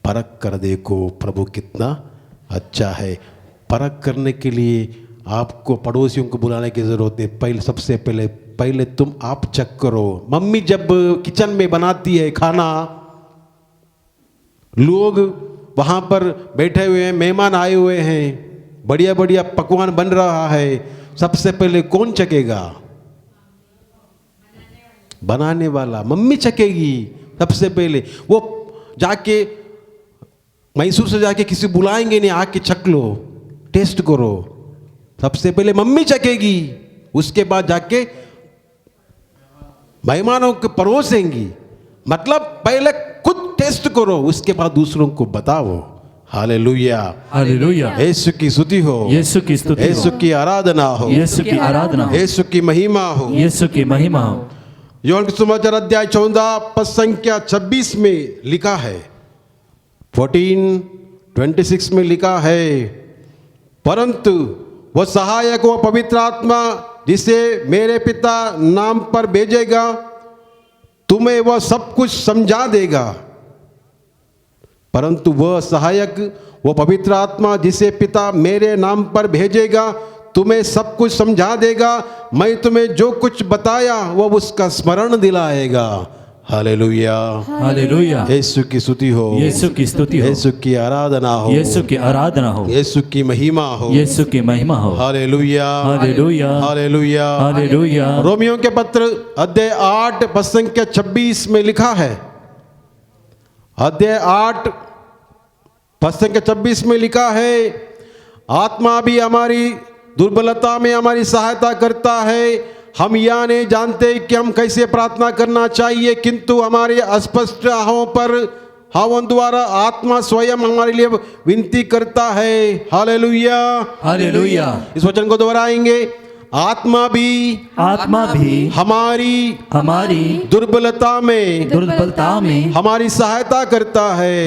परख कर देखो प्रभु कितना अच्छा है। परख करने के लिए आपको पड़ोसियों को बुलाने की ज़रूरत नहीं। सबसे पहले पहले तुम आप चेक करो। मम्मी जब किचन में बनाती है खाना, लोग वहाँ पर बैठे हुए हैं, मेहमान आए हुए हैं, बढ़िया बढ़िया पकवान बन रहा है, सबसे पहले कौन चखेगा? बनाने वाला, मम्मी चखेगी सबसे पहले। वो जाके मैसूर से जाके किसी बुलाएंगे नहीं, आके चख लो, टेस्ट करो, सबसे पहले मम्मी चखेगी, उसके बाद जाके मेहमानों को परोसेंगी। मतलब पहले खुद टेस्ट करो, उसके बाद दूसरों को बताओ। Hallelujah, hallelujah. यीशु की स्तुति हो, यीशु की स्तुति यीशु हो, की आराधना हो, यीशु की आराधना हो, यीशु की महिमा हो। यीशु की महिमा हो। यूहन्ना के सुसमाचार अध्याय 14 पद संख्या 26 में लिखा है, 14:26 में लिखा है, परंतु वह सहायक, वह पवित्र आत्मा जिसे मेरे पिता नाम पर भेजेगा, तुम्हें वह सब कुछ समझा देगा। परंतु वह सहायक, वह पवित्र आत्मा जिसे पिता मेरे नाम पर भेजेगा, तुम्हें सब कुछ समझा देगा। मैं तुम्हें जो कुछ बताया वह उसका स्मरण दिलाएगा। Hallelujah, hallelujah. यीशु की स्तुति हो, यीशु की स्तुति हो, यीशु की आराधना हो, यीशु की आराधना हो, यीशु की महिमा हो, यीशु की महिमा हो। Hallelujah, hallelujah, hallelujah, hallelujah. Romeo के पत्र अध्याय 8 पद संख्या 26 में लिखा है, अध्याय 8 पद संख्या 26 में लिखा है, आत्मा भी हमारी दुर्बलता में हमारी सहायता करता है। हम यह नहीं जानते कि हम कैसे प्रार्थना करना चाहिए, किंतु हमारे अस्पष्ट आहों पर हवन द्वारा आत्मा स्वयं हमारे लिए विनती करता है। Hallelujah, hallelujah. इस वचन को दोहराएंगे, आत्मा भी हमारी दुर्बलता में हमारी सहायता करता है।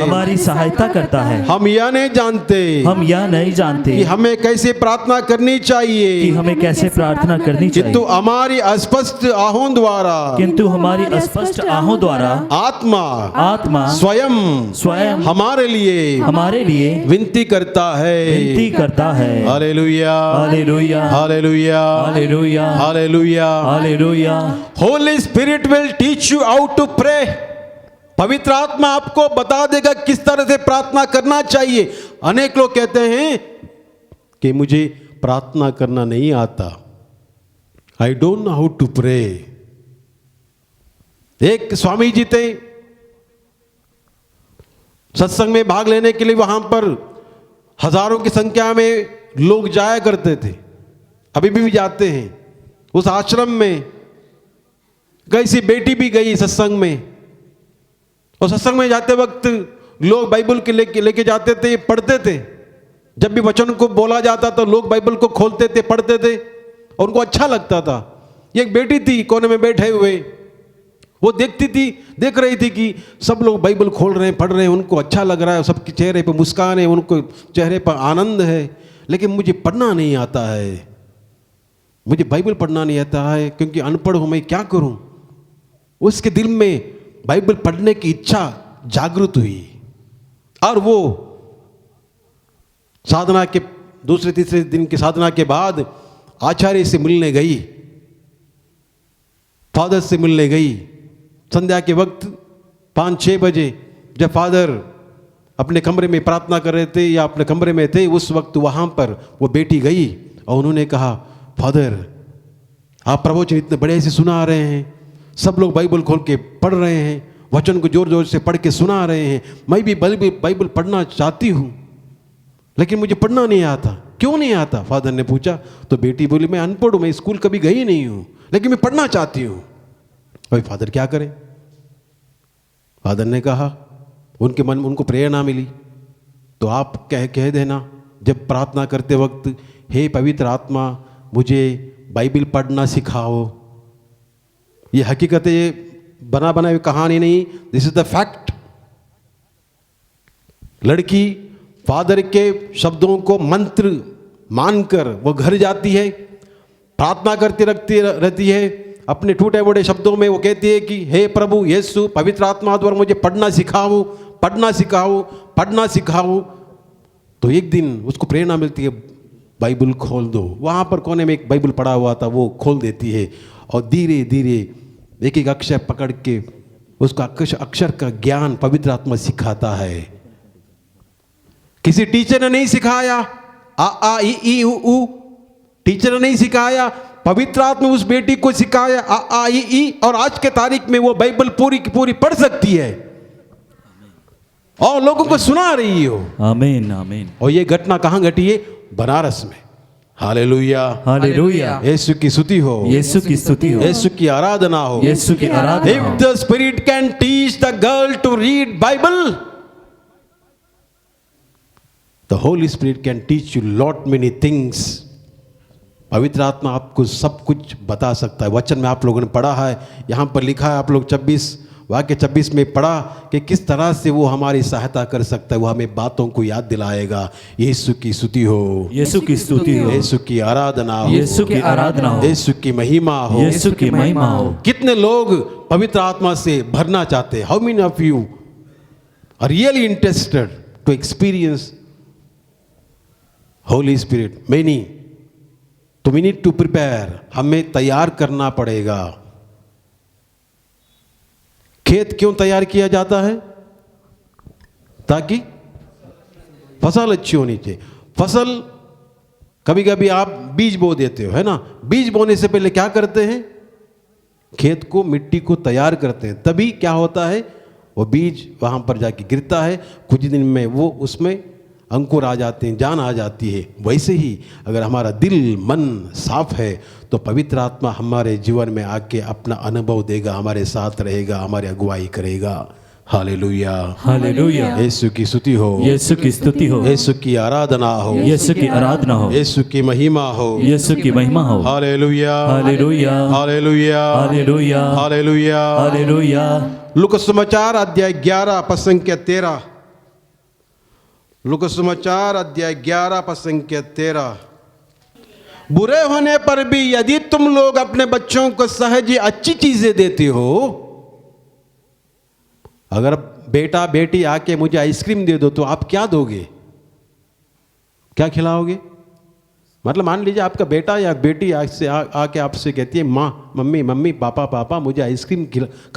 हम यह नहीं जानते कि हमें कैसे प्रार्थना करनी चाहिए, किंतु हमारी अस्पष्ट आहों द्वारा आत्मा स्वयं हमारे लिए विनती करता है। Hallelujah, hallelujah, hallelujah, hallelujah, hallelujah, hallelujah. Holy Spirit will teach you how to pray. पवित्र आत्मा आपको बता देगा किस तरह से प्रार्थना करना चाहिए। अनेक लोग कहते हैं कि मुझे प्रार्थना करना नहीं आता, I don't know how to pray. एक स्वामी जी थे, सत्संग में भाग लेने के लिए वहां पर हजारों की संख्या में लोग जाया करते थे, अभी भी जाते हैं। उस आश्रम में कैसी बेटी भी गई सत्संग में, और सत्संग में जाते वक्त लोग बाइबल के लेके जाते थे, पढ़ते थे। जब भी वचन को बोला जाता तो लोग बाइबल को खोलते थे, पढ़ते थे, और उनको अच्छा लगता था। एक बेटी थी कोने में बैठे हुए, वो देख रही थी कि सब लोग बाइबल खोल रहे हैं, पढ़ रहे हैं, उनको अच्छा लग रहा है, सबके चेहरे पर मुस्कान है, उनको चेहरे पर आनंद है। लेकिन मुझे पढ़ना नहीं आता है, मुझे बाइबल पढ़ना नहीं आता है, क्योंकि अनपढ़ हूं, मैं क्या करूं। उसके दिल में बाइबल पढ़ने की इच्छा जागृत हुई, और वो साधना के दूसरे तीसरे दिन की साधना के बाद आचार्य से मिलने गई, फादर से मिलने गई। संध्या के वक्त 5-6 बजे जब फादर अपने कमरे में प्रार्थना कर रहे थे या अपने कमरे में थे, उस वक्त वहां पर वो बेटी गई और उन्होंने कहा, फादर आप प्रवचन इतने बड़े से सुना रहे हैं, सब लोग बाइबल खोल के पढ़ रहे हैं, वचन को जोर जोर से पढ़ के सुना रहे हैं, मैं भी बाइबल पढ़ना चाहती हूँ, लेकिन मुझे पढ़ना नहीं आता। क्यों नहीं आता? फादर ने पूछा। तो बेटी बोली, मैं अनपढ़ हूँ, मैं स्कूल कभी गई नहीं हूँ, लेकिन मैं पढ़ना चाहती हूँ। भाई फादर क्या करें? फादर ने कहा, उनके मन में उनको प्रेरणा मिली, तो आप कह देना जब प्रार्थना करते वक्त, हे पवित्र आत्मा मुझे बाइबल पढ़ना सिखाओ। ये हकीकत है, ये बना बनाई कहानी नहीं, दिस इज द फैक्ट। लड़की फादर के शब्दों को मंत्र मानकर वो घर जाती है, प्रार्थना करती रहती है, अपने टूटे बड़े शब्दों में वो कहती है कि हे प्रभु यीशु, पवित्र आत्मा द्वारा मुझे पढ़ना सिखाओ, पढ़ना सिखाओ, पढ़ना सिखाओ। तो एक दिन उसको प्रेरणा मिलती है, बाइबल खोल दो। वहाँ पर कोने में एक बाइबल पढ़ा हुआ था, वो खोल देती है और धीरे धीरे एक एक अक्षर पकड़ के उसका अक्षर का ज्ञान पवित्र आत्मा सिखाता है। किसी टीचर ने नहीं सिखाया, आ ई ई उ टीचर ने नहीं सिखाया, पवित्र आत्मा उस बेटी को सिखाया आ ई ई, और आज के तारीख में वो बाइबल पूरी की पूरी पढ़ सकती है और लोगों को सुना रही हो। आमीन आमीन। और ये घटना कहाँ घटी है? बनारस में। Hallelujah, hallelujah. यीशु की स्तुति हो, यीशु की स्तुति हो, यीशु की आराधना हो, यीशु की आराधना If हो। the Spirit can teach the girl to read Bible, the Holy Spirit can teach you lot many things. पवित्र आत्मा आपको सब कुछ बता सकता है। वचन में आप लोगों ने पढ़ा है, यहाँ पर लिखा है, आप लोग 26 में पढ़ा कि किस तरह से वो हमारी सहायता कर सकता है, वो हमें बातों को याद दिलाएगा। यीशु की स्तुति हो, यीशु की स्तुति हो, यीशु की आराधना हो, यीशु की आराधना हो, यीशु की महिमा हो, यीशु की महिमा हो। कितने लोग पवित्र आत्मा से भरना चाहते हैं? How many of you are really interested to experience Holy Spirit? Many. तो वी नीड टू प्रिपेयर, हमें तैयार करना पड़ेगा। खेत क्यों तैयार किया जाता है? ताकि फसल अच्छी होनी चाहिए। फसल कभी कभी आप बीज बो देते हो, है ना? बीज बोने से पहले क्या करते हैं? खेत को, मिट्टी को तैयार करते हैं, तभी क्या होता है? वो बीज वहाँ पर जाके गिरता है, कुछ दिन में वो उसमें अंकुर आ जाते हैं, जान आ जाती है। वैसे ही अगर हमारा दिल मन साफ है तो पवित्र आत्मा हमारे जीवन में आके अपना अनुभव देगा, हमारे साथ रहेगा, हमारी अगुवाई करेगा। Hallelujah, hallelujah. यीशु की स्तुति हो, यीशु की स्तुति हो, यीशु की आराधना हो, यीशु की आराधना हो, यीशु की महिमा हो, यीशु की महिमा हो। Hallelujah, hallelujah, hallelujah, hallelujah, hallelujah. Hallelujah. लूका समाचार अध्याय 11 पद संख्या 13। लूका समाचार अध्याय 11 पद संख्या 13। बुरे होने पर भी यदि तुम लोग अपने बच्चों को सहज अच्छी चीजें देते हो, अगर बेटा बेटी आके मुझे आइसक्रीम दे दो तो आप क्या दोगे? क्या खिलाओगे? मतलब मान लीजिए आपका बेटा या बेटी आके आपसे कहती है, माँ, मम्मी, मम्मी, पापा, मुझे आइसक्रीम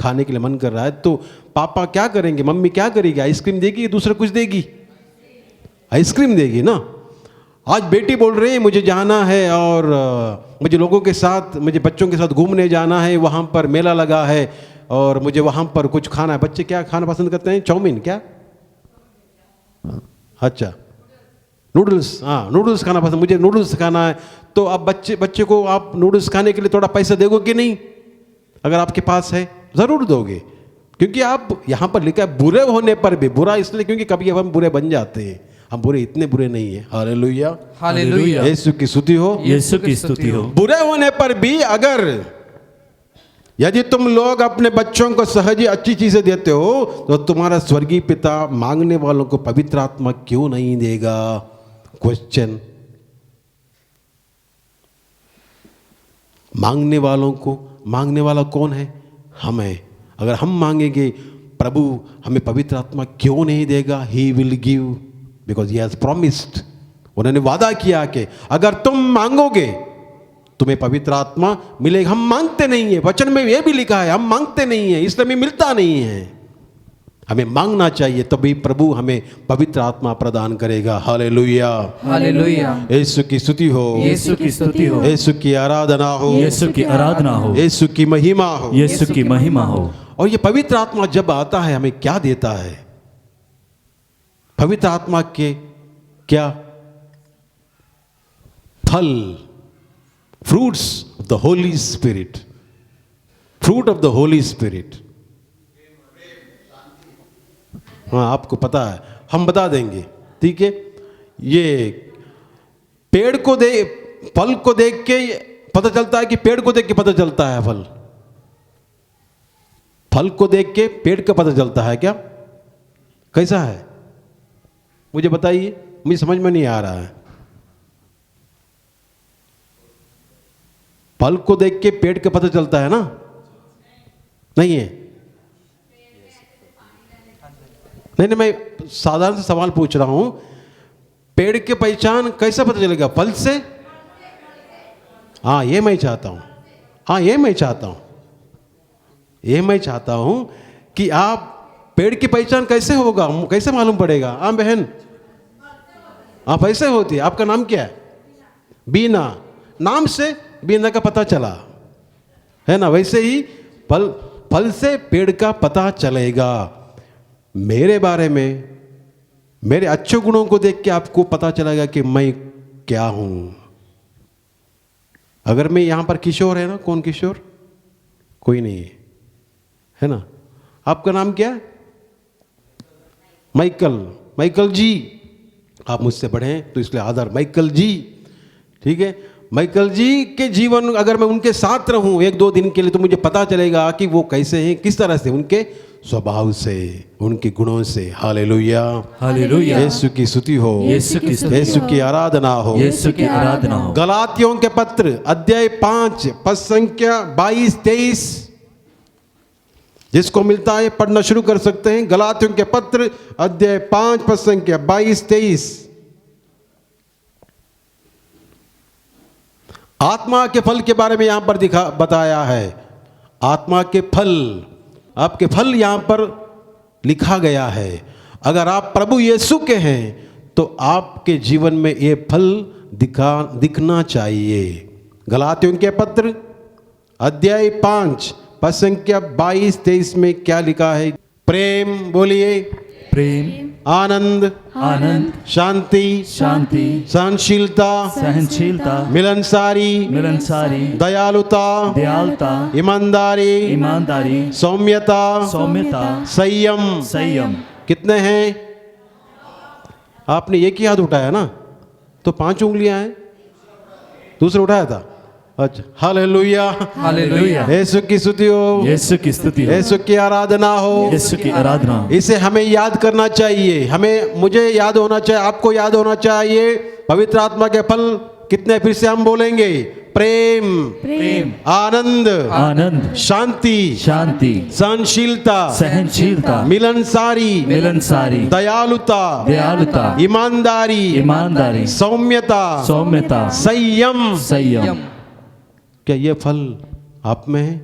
खाने के लिए मन कर रहा है, तो पापा क्या करेंगे? मम्मी क्या करेगी? आइसक्रीम देगी या दूसरा कुछ देगी? आइसक्रीम देगी ना। आज बेटी बोल रही है मुझे जाना है और मुझे लोगों के साथ, मुझे बच्चों के साथ घूमने जाना है, वहाँ पर मेला लगा है और मुझे वहाँ पर कुछ खाना है। बच्चे क्या खाना पसंद करते हैं? चाउमीन? क्या? अच्छा, नूडल्स। हाँ, नूडल्स खाना पसंद, मुझे नूडल्स खाना है। तो अब बच्चे को आप नूडल्स खाने के लिए थोड़ा पैसा दोगे कि नहीं? अगर आपके पास है ज़रूर दोगे, क्योंकि आप यहाँ पर लिखा है बुरे होने पर भी। बुरा इसलिए क्योंकि कभी हम बुरे बन जाते हैं, हम बुरे इतने बुरे नहीं है। Hallelujah, hallelujah. यीशु की स्तुति हो, यीशु की स्तुति हो। बुरे होने पर भी अगर यदि तुम लोग अपने बच्चों को सहज अच्छी चीजें देते हो तो तुम्हारा स्वर्गीय पिता मांगने वालों को पवित्र आत्मा क्यों नहीं देगा? क्वेश्चन। मांगने वाला कौन है? हम हैं। अगर हम मांगेंगे प्रभु हमें पवित्र आत्मा क्यों नहीं देगा? He will give because he has promised. उन्होंने वादा किया कि अगर तुम मांगोगे तुम्हें पवित्र आत्मा मिलेगा। हम मांगते नहीं है, वचन में यह भी लिखा है हम मांगते नहीं है, इसलिए हमें मिलता नहीं है। हमें मांगना चाहिए, तभी प्रभु हमें पवित्र आत्मा प्रदान करेगा। Hallelujah, hallelujah. यीशु की स्तुति हो, यीशु की स्तुति हो, यीशु की आराधना हो, यीशु की आराधना हो, यीशु की महिमा हो, यीशु की महिमा हो। और ये पवित्र आत्मा जब आता है हमें क्या देता है? पवित्र आत्मा के क्या फल? Fruits of the Holy spirit, fruit of the Holy spirit. हाँ, आपको पता है, हम बता देंगे, ठीक है। ये पेड़ को फल को देख के पता चलता है कि पेड़ को देख के पता चलता है फल? फल को देख के पेड़ का पता चलता है क्या? कैसा है मुझे बताइए, मुझे समझ में नहीं आ रहा है। फल को देख के पेड़ का पता चलता है ना? नहीं है? नहीं, मैं साधारण से सवाल पूछ रहा हूं। पेड़ की पहचान कैसे पता चलेगा? फल से? हाँ, ये मैं चाहता हूं। हाँ, ये मैं चाहता हूँ, ये मैं चाहता हूँ कि आप पेड़ की पहचान कैसे होगा, कैसे मालूम पड़ेगा? हाँ बहन, आप ऐसे होती है। आपका नाम क्या है? बीना। नाम से बीना का पता चला है ना। वैसे ही फल से पेड़ का पता चलेगा। मेरे बारे में, मेरे अच्छे गुणों को देख के आपको पता चलेगा कि मैं क्या हूं। अगर मैं यहां पर किशोर है ना, कौन किशोर? कोई नहीं है ना। आपका नाम क्या है? माइकल जी। आप मुझसे बड़े हैं तो इसलिए आदर, माइकल जी, ठीक है। माइकल जी के जीवन अगर मैं उनके साथ रहूं 1-2 दिन के लिए तो मुझे पता चलेगा कि वो कैसे हैं, किस तरह से, उनके स्वभाव से, उनके गुणों से। Hallelujah, hallelujah. यीशु की स्तुति हो, यीशु की स्तुति यीशु हो, की आराधना हो, यीशु की आराधना हो। गलातियों के पत्र अध्याय 5 पद संख्या 22-23, जिसको मिलता है पढ़ना शुरू कर सकते हैं। गलातियों के पत्र अध्याय 5 पद संख्या 22-23। आत्मा के फल के बारे में यहां पर बताया है। आत्मा के फल, आपके फल यहां पर लिखा गया है। अगर आप प्रभु यीशु के हैं तो आपके जीवन में ये फल दिखना चाहिए। गलातियों के पत्र अध्याय 5 पद संख्या 22-23 में क्या लिखा है? प्रेम, बोलिए, प्रेम, आनंद, आनंद, शांति, शांति, सहनशीलता, सहनशीलता, मिलनसारी, मिलनसारी, दयालुता, दयालुता, ईमानदारी, ईमानदारी, सौम्यता, सौम्यता, संयम। संयम। कितने हैं? आपने एक ही हाथ उठाया ना, तो 5 उंगलियां हैं, दूसरा उठाया था। अच्छा, हालेलुया, हालेलुया। यीशु की स्तुति हो, यीशु की स्तुति हो, यीशु की आराधना हो। यीशु की आराधना हो। इसे हमें याद करना चाहिए, मुझे याद होना चाहिए, आपको याद होना चाहिए। पवित्र आत्मा के फल कितने फिर से हम बोलेंगे? प्रेम, प्रेम, आनंद, आनंद, शांति, शांति, सहनशीलता, सहनशीलता, मिलनसारी, मिलनसारी, दयालुता, दयालुता, ईमानदारी, ईमानदारी, सौम्यता, सौम्यता, संयम। संयम। क्या ये फल आप में है?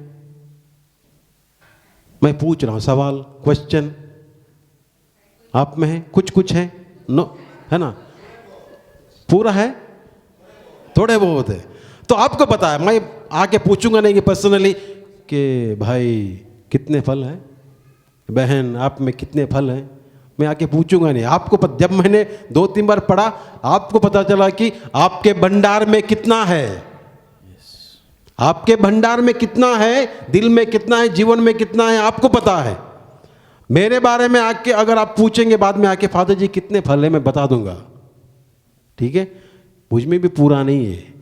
मैं पूछ रहा हूं सवाल, क्वेश्चन। आप में है? कुछ है? नो, है ना? पूरा है? थोड़े बहुत है तो आपको पता है। मैं आके पूछूंगा नहीं कि पर्सनली कि भाई कितने फल हैं, बहन आप में कितने फल हैं, मैं आके पूछूंगा नहीं। आपको जब मैंने 2-3 बार पढ़ा, आपको पता चला कि आपके भंडार में कितना है, आपके भंडार में कितना है, दिल में कितना है, जीवन में कितना है, आपको पता है। मेरे बारे में आके अगर आप पूछेंगे बाद में आके, फादर जी कितने फल है, मैं बता दूंगा, ठीक है। मुझ में भी पूरा नहीं है।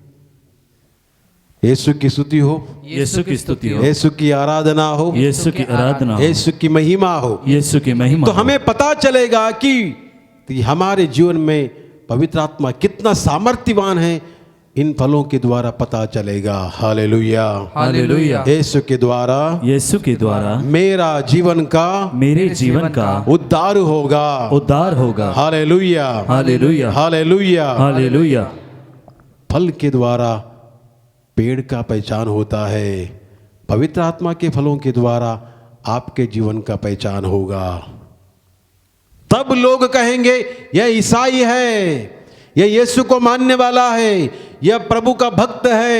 यीशु की स्तुति हो, यीशु की स्तुति हो, यीशु की आराधना हो, यीशु की आराधना हो, यीशु की महिमा हो। यीशु की महिमा तो हो। हमें पता चलेगा कि हमारे जीवन में पवित्र आत्मा कितना सामर्थ्यवान है, इन फलों के द्वारा पता चलेगा। Hallelujah, hallelujah. यीशु के द्वारा, यीशु के द्वारा मेरा जीवन का मेरे जीवन का उद्धार होगा। उद्धार होगा। Hallelujah, hallelujah, hallelujah. हालेलुया। फल के द्वारा पेड़ का पहचान होता है, पवित्र आत्मा के फलों के द्वारा आपके जीवन का पहचान होगा। तब लोग कहेंगे यह ईसाई है, यह यीशु को मानने वाला है, यह प्रभु का भक्त है,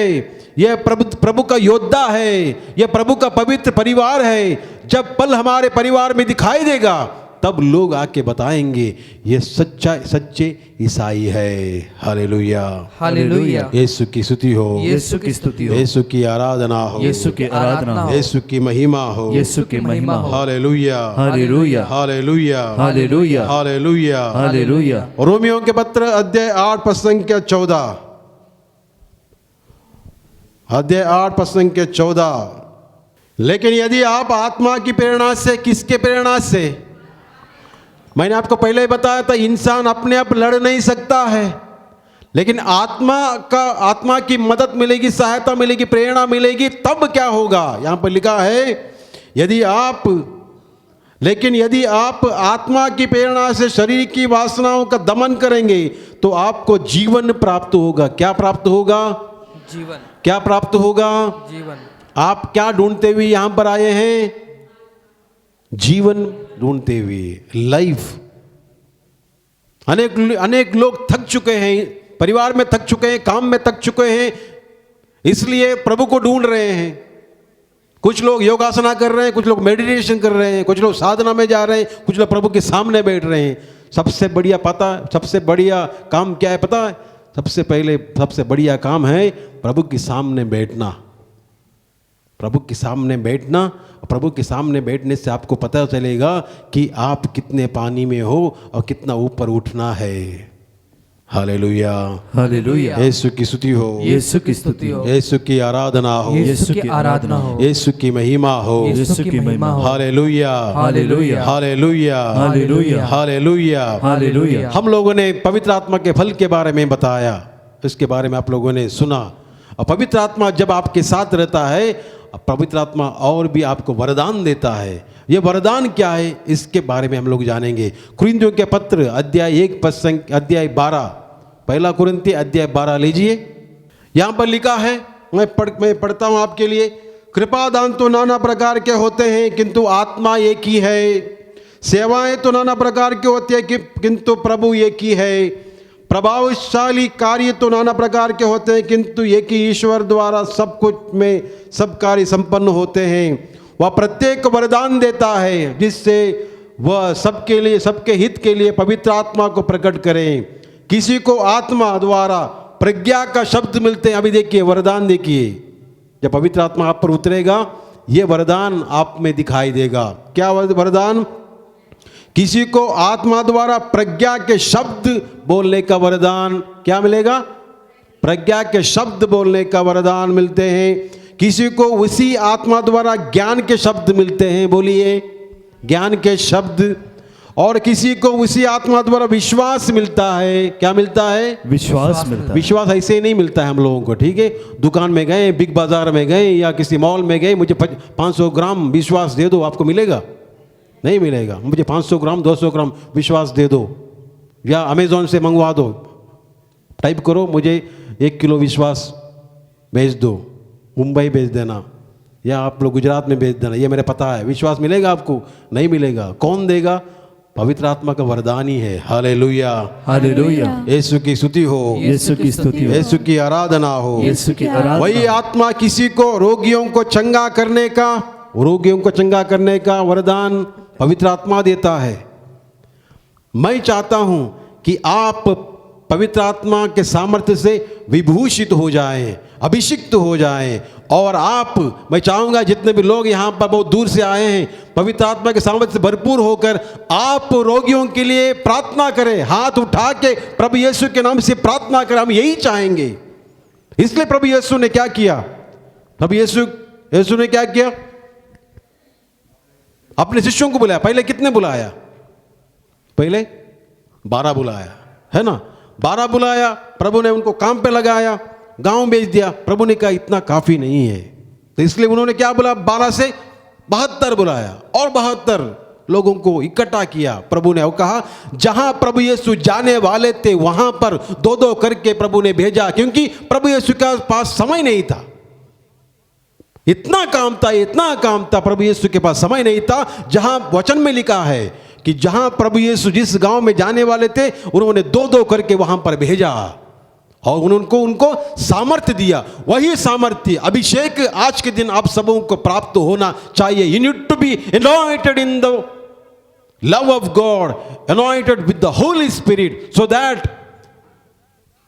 यह प्रभु का योद्धा है, यह प्रभु का पवित्र परिवार है। जब पल हमारे परिवार में दिखाई देगा तब लोग आके बताएंगे ये सच्चे ईसाई है। Hallelujah, hallelujah. यीशु की स्तुति हो, यीशु की स्तुति हो, यीशु की आराधना हो, यीशु की आराधना हो, यीशु की महिमा हो, यीशु की महिमा हो। Hallelujah, hallelujah, hallelujah, hallelujah, hallelujah. Hallelujah. रोमियों के पत्र अध्याय 8 पद संख्या 14, अध्याय 8 पद संख्या 14। लेकिन यदि आप आत्मा की प्रेरणा से, किसके प्रेरणा से? मैंने आपको पहले ही बताया था, इंसान अपने आप लड़ नहीं सकता है, लेकिन आत्मा की मदद मिलेगी, सहायता मिलेगी, प्रेरणा मिलेगी, तब क्या होगा? यहां पर लिखा है लेकिन यदि आप आत्मा की प्रेरणा से शरीर की वासनाओं का दमन करेंगे तो आपको जीवन प्राप्त होगा। क्या प्राप्त होगा? जीवन क्या प्राप्त होगा? जीवन आप क्या ढूंढते हुए यहां पर आए हैं? जीवन ढूंढते हुए, लाइफ। अनेक लोग थक चुके हैं, परिवार में थक चुके हैं, काम में थक चुके हैं, इसलिए प्रभु को ढूंढ रहे हैं। कुछ लोग योगासना कर रहे हैं, कुछ लोग मेडिटेशन कर रहे हैं, कुछ लोग साधना में जा रहे हैं, कुछ लोग प्रभु के सामने बैठ रहे हैं। सबसे बढ़िया काम क्या है पता है? सबसे बढ़िया काम है प्रभु के सामने बैठना। प्रभु के सामने बैठना। प्रभु के सामने बैठने से आपको पता चलेगा कि आप कितने पानी में हो और कितना ऊपर उठना है। Hallelujah, hallelujah. यीशु की स्तुति हो, यीशु की स्तुति हो, यीशु की आराधना हो, यीशु की आराधना हो, यीशु की महिमा हो। यीशु की महिमा हो। Hallelujah, hallelujah, hallelujah, hallelujah, hallelujah, hallelujah. हम लोगों ने पवित्र आत्मा के फल के बारे में बताया, इसके बारे में आप लोगों ने सुना। और पवित्र आत्मा जब आपके साथ रहता है, पवित्र आत्मा और भी आपको वरदान देता है। ये वरदान क्या है, इसके बारे में हम लोग जानेंगे। कुरिन्थियों के पत्र अध्याय 1 अध्याय 12, पहला कुरिन्थी अध्याय 12 लीजिए। यहाँ पर लिखा है, मैं पढ़ता हूँ आपके लिए। कृपा दान तो नाना प्रकार के होते हैं, किंतु आत्मा एक ही है। सेवाएं तो नाना प्रकार की होती है, किंतु प्रभु एक ही है। प्रभावशाली कार्य तो नाना प्रकार के होते हैं, किंतु एक ही ईश्वर द्वारा सब कुछ में सब कार्य संपन्न होते हैं। वह प्रत्येक वरदान देता है, जिससे वह सबके लिए, सबके हित के लिए पवित्र आत्मा को प्रकट करें। किसी को आत्मा द्वारा प्रज्ञा का शब्द मिलते हैं। अभी देखिए वरदान, देखिए जब पवित्र आत्मा आप पर उतरेगा, ये वरदान आप में दिखाई देगा। क्या वरदान? किसी को आत्मा द्वारा प्रज्ञा के शब्द बोलने का वरदान। क्या मिलेगा? प्रज्ञा के शब्द बोलने का वरदान मिलते हैं। किसी को उसी आत्मा द्वारा ज्ञान के शब्द मिलते हैं। बोलिए, ज्ञान के शब्द। और किसी को उसी आत्मा द्वारा विश्वास मिलता है। क्या मिलता है? विश्वास मिलता है। विश्वास ऐसे ही नहीं मिलता है हम लोगों को, ठीक है? दुकान में गए, बिग बाजार में गए या किसी मॉल में गए, मुझे 500 ग्राम विश्वास दे दो, आपको मिलेगा? नहीं मिलेगा। मुझे 500 ग्राम 200 ग्राम विश्वास दे दो, या अमेज़ॉन से मंगवा दो, टाइप करो मुझे 1 किलो विश्वास भेज दो, मुंबई भेज देना, या आप लोग गुजरात में भेज देना, ये मेरा पता है। विश्वास मिलेगा आपको? नहीं मिलेगा। कौन देगा? पवित्र आत्मा का वरदान ही है। Hallelujah, hallelujah. यीशु की स्तुति हो, यीशु की स्तुति हो, यीशु की आराधना हो। यीशु की आराधना। वही आत्मा किसी को रोगियों को चंगा करने का वरदान पवित्र आत्मा देता है। मैं चाहता हूं कि आप पवित्र आत्मा के सामर्थ्य से विभूषित हो जाएं, अभिषिक्त हो जाएं। और मैं चाहूंगा जितने भी लोग यहाँ पर बहुत दूर से आए हैं, पवित्र आत्मा के सामर्थ्य से भरपूर होकर आप रोगियों के लिए प्रार्थना करें। हाथ उठा के प्रभु यीशु के नाम से प्रार्थना करें। हम यही चाहेंगे। इसलिए प्रभु यीशु ने क्या किया? प्रभु यीशु ने क्या किया? अपने शिष्यों को बुलाया। पहले कितने बुलाया? पहले 12 बुलाया, है ना? 12 बुलाया, प्रभु ने उनको काम पे लगाया, गांव भेज दिया। प्रभु ने कहा इतना काफी नहीं है, तो इसलिए उन्होंने क्या बोला? 12 से 72 बुलाया और 72 लोगों को इकट्ठा किया। प्रभु ने कहा जहां प्रभु यीशु जाने वाले थे वहां पर 2-2 करके प्रभु ने भेजा, क्योंकि प्रभु यीशु के पास समय नहीं था। इतना काम था प्रभु यीशु के पास समय नहीं था। जहां वचन में लिखा है कि जहां प्रभु यीशु जिस गांव में जाने वाले थे, उन्होंने 2-2 करके वहां पर भेजा और उनको सामर्थ्य दिया। वही सामर्थ्य, अभिषेक आज के दिन आप सबों को प्राप्त होना चाहिए। You need to be anointed in the love of God, anointed with the Holy Spirit, so that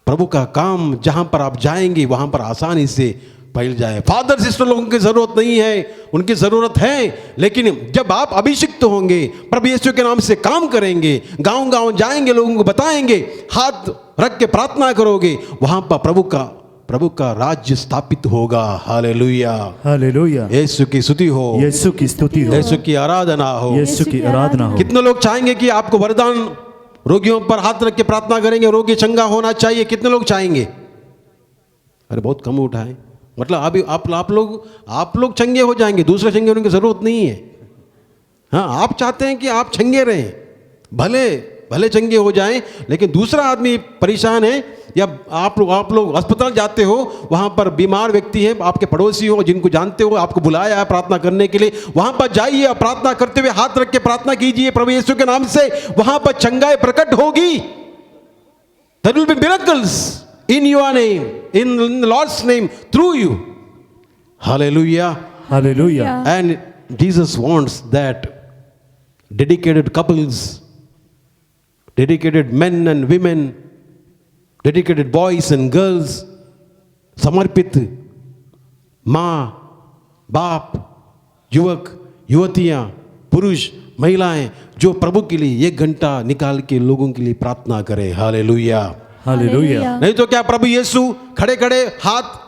प्रभु का काम जहां पर आप जाएंगे वहां पर आसानी से फैल जाए। फादर सिस्टर लोगों की जरूरत नहीं है, उनकी जरूरत है, लेकिन जब आप अभिषिक्त होंगे, प्रभु यीशु के नाम से काम करेंगे, गांव गांव जाएंगे, लोगों को बताएंगे, हाथ रख के प्रार्थना करोगे, वहां पर प्रभु का राज्य स्थापित होगा। Hallelujah, hallelujah. यीशु की स्तुति हो, यीशु की स्तुति हो, यीशु की आराधना हो, यीशु की आराधना हो। कितने लोग चाहेंगे कि आपको वरदान, रोगियों पर हाथ रख के प्रार्थना करेंगे, रोगी चंगा होना चाहिए? कितने लोग चाहेंगे? अरे बहुत कम उठाए। मतलब अभी आप लोग चंगे हो जाएंगे, दूसरे चंगे होने की जरूरत नहीं है। हाँ, आप चाहते हैं कि आप चंगे रहें, भले भले चंगे हो जाएं, लेकिन दूसरा आदमी परेशान है, या आप लोग अस्पताल जाते हो, वहाँ पर बीमार व्यक्ति है, आपके पड़ोसी हो, जिनको जानते हो, आपको बुलाया है प्रार्थना करने के लिए, वहाँ पर जाइए और प्रार्थना करते हुए हाथ रख के प्रार्थना कीजिए प्रभु यीशु के नाम से, वहाँ पर चंगाई प्रकट होगी। There will be miracles in your name, in the Lord's name, through you. Hallelujah. Hallelujah. And Jesus wants that dedicated couples, dedicated men and women, dedicated boys and girls, समर्पित माँ बाप, युवक युवतियाँ, पुरुष महिलाएं, जो प्रभु के लिए 1 घंटा निकाल के लोगों के लिए प्रार्थना करें। हालेलुया। हालेलुया। नहीं तो क्या प्रभु यीशु खड़े खड़े हाथ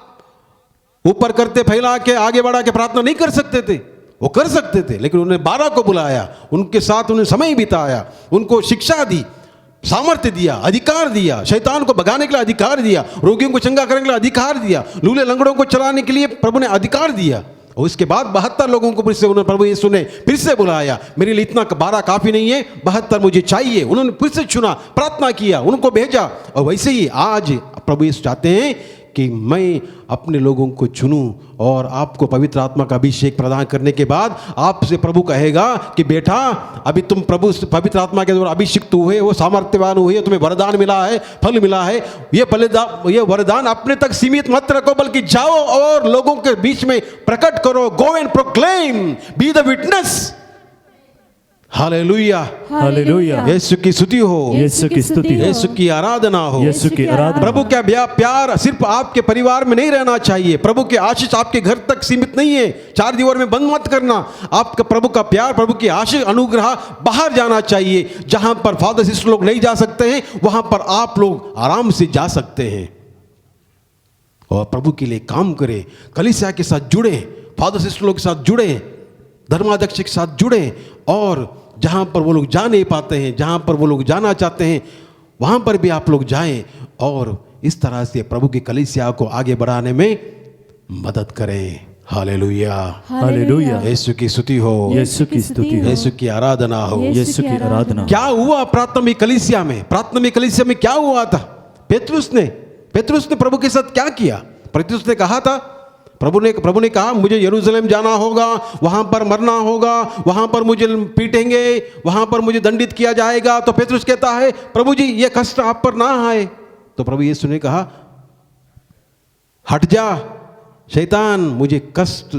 ऊपर करते फैला के आगे बढ़ा के प्रार्थना नहीं कर सकते थे? वो कर सकते थे, लेकिन उन्होंने 12 को बुलाया, उनके साथ उन्हें समय बिताया, उनको शिक्षा दी, सामर्थ्य दिया, अधिकार दिया, शैतान को भगाने के लिए अधिकार दिया, रोगियों को चंगा करने के लिए अधिकार दिया, लूले लंगड़ों को चलाने के लिए प्रभु ने अधिकार दिया। और उसके बाद 72 लोगों को फिर से उन्होंने प्रभु यीशु ने फिर से बुलाया। मेरे लिए इतना 12 काफी नहीं है, 72 मुझे चाहिए। उन्होंने फिर से चुना, प्रार्थना किया, उनको भेजा। और वैसे ही आज प्रभु यीशु चाहते हैं कि मैं अपने लोगों को चुनूं, और आपको पवित्र आत्मा का अभिषेक प्रदान करने के बाद आपसे प्रभु कहेगा कि बेटा, अभी तुम प्रभु पवित्र आत्मा के द्वारा अभिषिक्त हुए, वो सामर्थ्यवान हुए, तुम्हें वरदान मिला है, फल मिला है। ये वरदान अपने तक सीमित मत रखो, बल्कि जाओ और लोगों के बीच में प्रकट करो। Go and proclaim, be the witness. Hallelujah. Hallelujah. Yeshu की स्तुति हो, यीशु की स्तुति हो, यीशु की आराधना हो। यीशु की आराधना। प्रभु का प्यार सिर्फ आपके परिवार में नहीं रहना चाहिए। प्रभु की आशीष आपके घर तक सीमित नहीं है, 4 दीवार में बंद मत करना। आपका प्रभु का प्यार, प्रभु की आशीष, अनुग्रह बाहर जाना चाहिए। जहां पर फादर सिस्टर लोग नहीं जा सकते हैं, वहां पर आप लोग आराम से जा सकते हैं और प्रभु के लिए काम करें। कलीसिया के साथ जुड़े, फादर सिस्टर लोग के साथ जुड़े, धर्माध्यक्ष के साथ जुड़े, और जहाँ पर वो लोग जा नहीं पाते हैं, जहाँ पर वो लोग जाना चाहते हैं, वहाँ पर भी आप लोग जाएं और इस तरह से प्रभु की कलीसिया को आगे बढ़ाने में मदद करें। हालेलुया। हालेलुया। यीशु की स्तुति हो, यीशु की स्तुति हो, यीशु की आराधना हो। यीशु की आराधना। क्या हुआ प्राथमिक कलीसिया में? प्राथमिक कलीसिया में क्या हुआ था? पेतरुस ने प्रभु के साथ क्या किया? पेतरुस ने कहा था, प्रभु ने कहा मुझे यरूशलेम जाना होगा, वहां पर मरना होगा, वहां पर मुझे पीटेंगे, वहां पर मुझे दंडित किया जाएगा। तो पेतरुस कहता है, प्रभु जी ये कष्ट आप पर ना आए। तो प्रभु यीशु ने कहा, हट जा शैतान, मुझे कष्ट,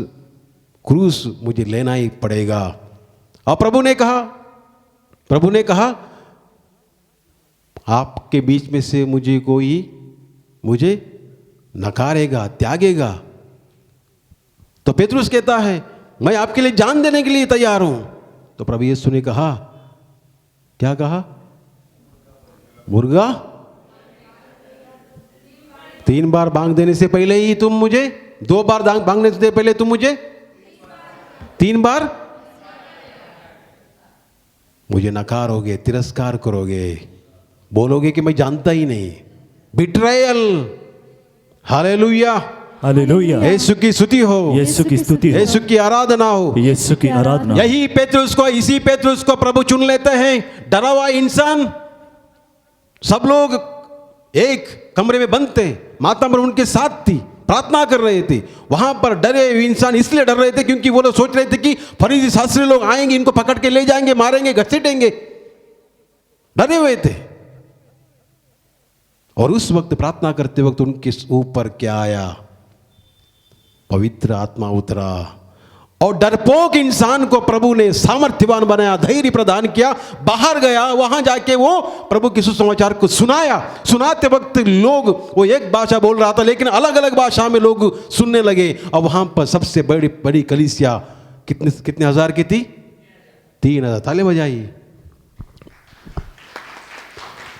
क्रूस मुझे लेना ही पड़ेगा। और प्रभु ने कहा आपके बीच में से मुझे नकारेगा, त्यागेगा। तो पेतरुस कहता है, मैं आपके लिए जान देने के लिए तैयार हूं। तो प्रभु यीशु ने कहा, क्या कहा? मुर्गा 3 बार बांग देने से पहले ही तुम मुझे, 2 बार बांगने से पहले तुम मुझे 3 बार मुझे नकारोगे, तिरस्कार करोगे, बोलोगे कि मैं जानता ही नहीं। बिट्रायल। हालेलुया। हालेलुया। यीशु की स्तुति हो, यीशु की स्तुति हो, यीशु की आराधना हो, यीशु की आराधना। इसी पेतरुस को प्रभु चुन लेते हैं। डरा हुआ इंसान, सब लोग एक कमरे में बंद थे, माता मर उनके साथ थी, प्रार्थना कर रहे थे। वहां पर डरे हुए इंसान इसलिए डर रहे थे क्योंकि वो लोग सोच रहे थे कि फरीसी शास्त्री लोग आएंगे, इनको पकड़ के ले जाएंगे, मारेंगे, घसीटेंगे, डरे हुए थे। और उस वक्त प्रार्थना करते वक्त उनके ऊपर क्या आया? पवित्र आत्मा उतरा और डरपोक इंसान को प्रभु ने सामर्थ्यवान बनाया, धैर्य प्रदान किया, बाहर गया, वहां जाके वो प्रभु के सुसमाचार को सुनाया। सुनाते वक्त लोग, वो एक भाषा बोल रहा था लेकिन अलग अलग भाषा में लोग सुनने लगे। और वहां पर सबसे बड़ी कलीसिया कितने हजार की थी? 3000। ताले बजाइए।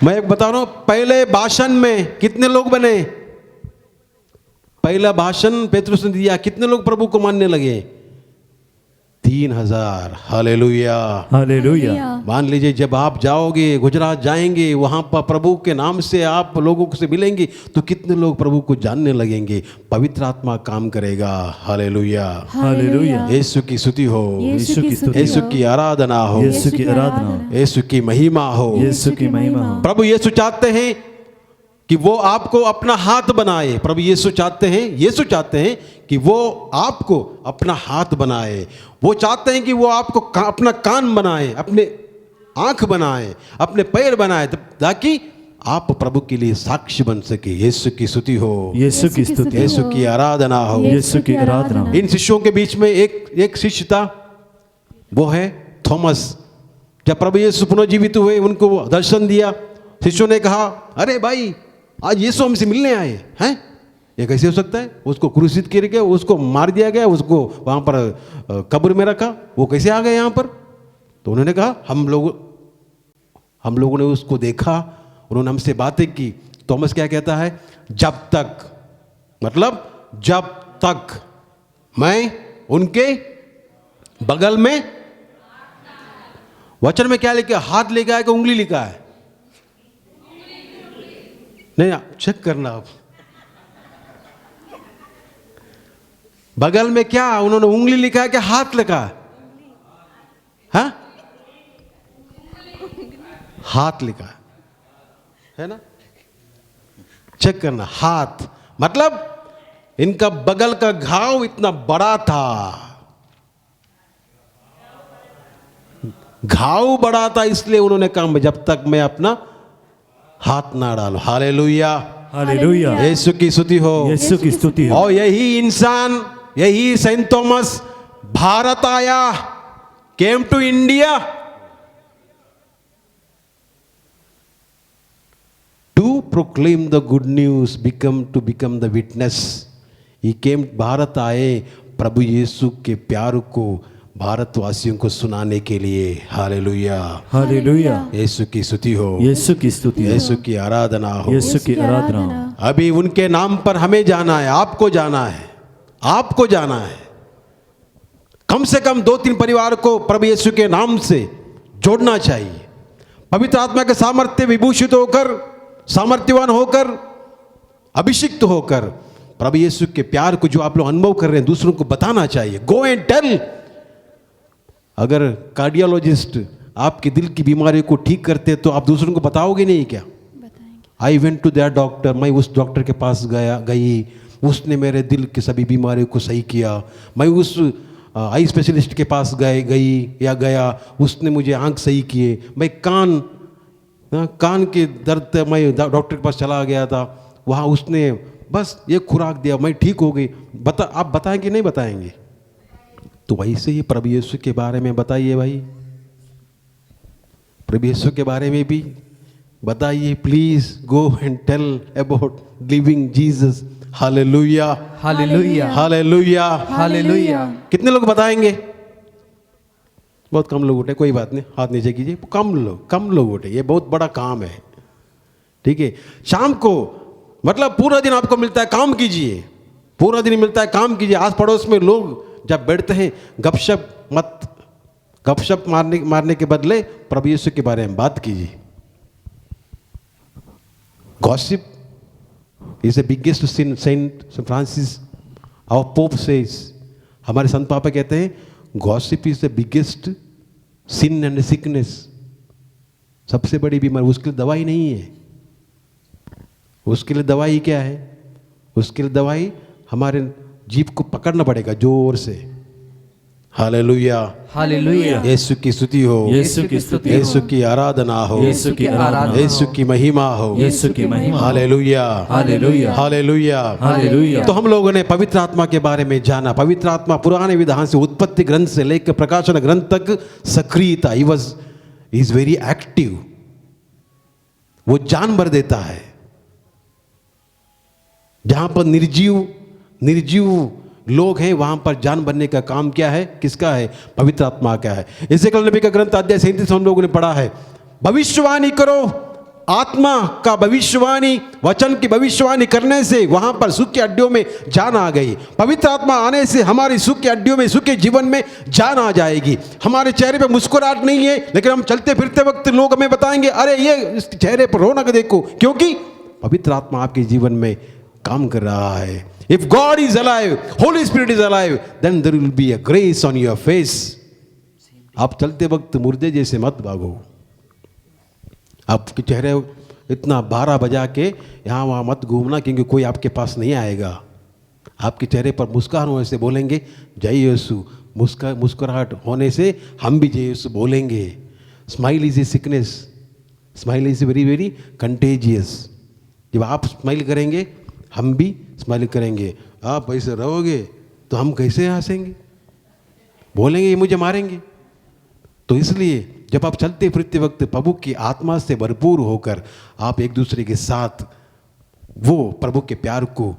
मैं एक बता रहा हूं, पहले भाषण में कितने लोग बने? पहला भाषण पेतरुस ने दिया, कितने लोग प्रभु को मानने लगे? 3,000। हालेलुया। हालेलुया। मान लीजिए जब आप जाओगे गुजरात जाएंगे, वहाँ पर प्रभु के नाम से आप लोगों से मिलेंगे तो कितने लोग प्रभु को जानने लगेंगे। पवित्र आत्मा काम करेगा। हालेलुया। हालेलुया। यीशु की स्तुति हो, यीशु की स्तुति यीशु की आराधना हो, यीशु की आराधना, यीशु की महिमा हो। यीशु की महिमा हो। प्रभु यीशु चाहते हैं कि वो आपको अपना हाथ बनाए। प्रभु यीशु चाहते हैं कि वो आपको अपना हाथ बनाए। वो चाहते हैं कि वो आपको अपना कान बनाए, अपने आंख बनाए, अपने पैर बनाए, ताकि आप प्रभु के लिए साक्षी बन सके। यीशु की स्तुति हो, यीशु की स्तुति, यीशु की आराधना हो। यीशु की आराधना। इन शिष्यों के बीच में एक शिष्य था, वो है थॉमस। जब प्रभु यीशु पुनर्जीवित हुए, उनको दर्शन दिया, शिष्यों ने कहा, अरे भाई आज यीशु हमसे मिलने आए हैं, ये कैसे हो सकता है? उसको क्रूसित किया गया, उसको मार दिया गया, उसको वहाँ पर कब्र में रखा, वो कैसे आ गए यहाँ पर? तो उन्होंने कहा हम लोगों ने उसको देखा, उन्होंने हमसे बातें की। थॉमस क्या कहता है? जब तक, मतलब जब तक मैं उनके बगल में, वचन में क्या लिखा? हाथ लिखा है कि उंगली लिखा है? नहीं, आप चेक करना। आप बगल में क्या उन्होंने उंगली लिखा है कि हाथ लिखा है? हाँ, हाथ लिखा है ना? चेक करना। हाथ मतलब इनका बगल का घाव इतना बड़ा था, घाव बड़ा था, इसलिए उन्होंने कहा जब तक मैं अपना हाथ ना डालो। हालेलुया। हालेलुया। यीशु की स्तुति हो, यीशु की स्तुति हो। और यही इंसान, यही सेंट थॉमस भारत आया, came to India to proclaim the good news, to become the witness. He came, Bharat आए प्रभु यीशु के प्यार को भारतवासियों को सुनाने के लिए। हालेलुया। हालेलुया। यीशु की स्तुति हो, यीशु की स्तुति हो। यीशु की आराधना हो। यीशु की आराधना हो। अभी उनके नाम पर हमें जाना है, आपको जाना है, आपको जाना है। कम से कम 2-3 परिवार को प्रभु यीशु के नाम से जोड़ना चाहिए। पवित्र आत्मा के सामर्थ्य विभूषित होकर, सामर्थ्यवान होकर, अभिषिक्त होकर प्रभु यीशु के प्यार को जो आप लोग अनुभव कर रहे हैं दूसरों को बताना चाहिए। Go and tell. अगर कार्डियोलॉजिस्ट आपके दिल की बीमारी को ठीक करते तो आप दूसरों को बताओगे नहीं क्या? I went to that doctor, मैं उस डॉक्टर के पास गई, उसने मेरे दिल की सभी बीमारियों को सही किया। मैं उस आई स्पेशलिस्ट के पास गया, उसने मुझे आंख सही किए। मैं कान के दर्द से मैं डॉक्टर के पास चला गया था, वहाँ उसने बस ये खुराक दिया, मैं ठीक हो गई। आप बताएं कि नहीं बताएंगे? तो वैसे ही प्रभु यीशु के बारे में बताइए भाई, प्रभु यीशु के बारे में भी बताइए। Please go and tell about living Jesus. Hallelujah. Hallelujah. Hallelujah. Hallelujah. कितने लोग बताएंगे? बहुत कम लोग उठे, कोई बात नहीं, हाथ नीचे कीजिए। कम लोग उठे, ये बहुत बड़ा काम है। ठीक है, शाम को मतलब पूरा दिन आपको मिलता है, काम कीजिए। पूरा दिन मिलता है, काम कीजिए। आस पड़ोस में लोग जब बैठते हैं, गपशप मारने के बदले प्रभु यीशु के बारे में बात कीजिए। Gossip is the biggest sin. Saint Francis our Pope says, हमारे संत पापा कहते हैं, gossip is the biggest sin and sickness. सबसे बड़ी बीमारी, उसके लिए दवाई नहीं है। उसके लिए दवाई क्या है? उसके लिए दवाई हमारे जीभ को पकड़ना पड़ेगा जोर से। हालेलुया। हालेलुया। यीशु की स्तुति हो, यीशु की स्तुति हो। यीशु की आराधना हो, यीशु की आराधना हो। यीशु की महिमा हो, यीशु की महिमा हो। हालेलुया। हालेलुया। हालेलुया। हालेलुया। तो हम लोगों ने पवित्र आत्मा के बारे में जाना। पवित्र आत्मा पुराने विधान से, उत्पत्ति ग्रंथ से लेकर प्रकाशन ग्रंथ तक सक्रिय था। He is very active. वो जान भर देता है। जहां पर निर्जीव लोग हैं, वहां पर जान बनने का काम क्या है? किसका है? पवित्र आत्मा का है। इसे कल नबी का ग्रंथ अध्याय 37 हम लोगों ने पढ़ा है। भविष्यवाणी करो, आत्मा का भविष्यवाणी, वचन की भविष्यवाणी करने से वहां पर सुख की हड्डियों में जान आ गई। पवित्र आत्मा आने से हमारी सुख की हड्डियों में, सुख के जीवन में जान आ जाएगी। हमारे चेहरे पे मुस्कुराहट नहीं है, लेकिन हम चलते फिरते वक्त लोग हमें बताएंगे, अरे ये इस चेहरे पर रौनक देखो, क्योंकि पवित्र आत्मा आपके जीवन में काम कर रहा है। If God is alive, Holy Spirit is alive, then there will be a grace on your face. आप चलते वक्त मुर्दे जैसे मत भागो। आपके चेहरे इतना 12 बजा के यहाँ वहाँ मत घूमना, क्योंकि कोई आपके पास नहीं आएगा। आपके चेहरे पर मुस्कान होने से बोलेंगे जय यीशु, मुस्कुराहट होने से हम भी जय यीशु बोलेंगे। Smile is a sickness, smile is very very contagious. जब आप स्माइल करेंगे हम भी स्माइल करेंगे। आप ऐसे रहोगे तो हम कैसे हंसेंगे, बोलेंगे ये मुझे मारेंगे। तो इसलिए जब आप चलते फिरते वक्त प्रभु की आत्मा से भरपूर होकर आप एक दूसरे के साथ वो प्रभु के प्यार को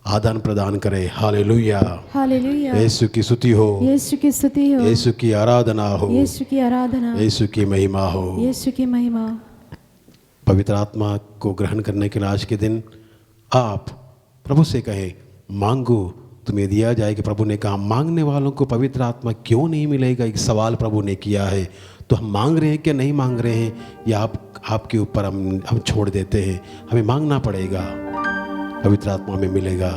आदान प्रदान करें। Hallelujah, hallelujah. यीशु की स्तुति हो, यीशु की स्तुति हो, यीशु की आराधना हो, यीशु की आराधना, यीशु की महिमा हो। यीशु की महिमा। पवित्र आत्मा को ग्रहण करने के आज के दिन आप प्रभु से कहें, मांगो तुम्हें दिया जाएगा। प्रभु ने कहा मांगने वालों को पवित्र आत्मा क्यों नहीं मिलेगा, एक सवाल प्रभु ने किया है। तो हम मांग रहे हैं कि नहीं मांग रहे हैं, या आपके ऊपर हम छोड़ देते हैं। हमें मांगना पड़ेगा, पवित्र आत्मा में मिलेगा।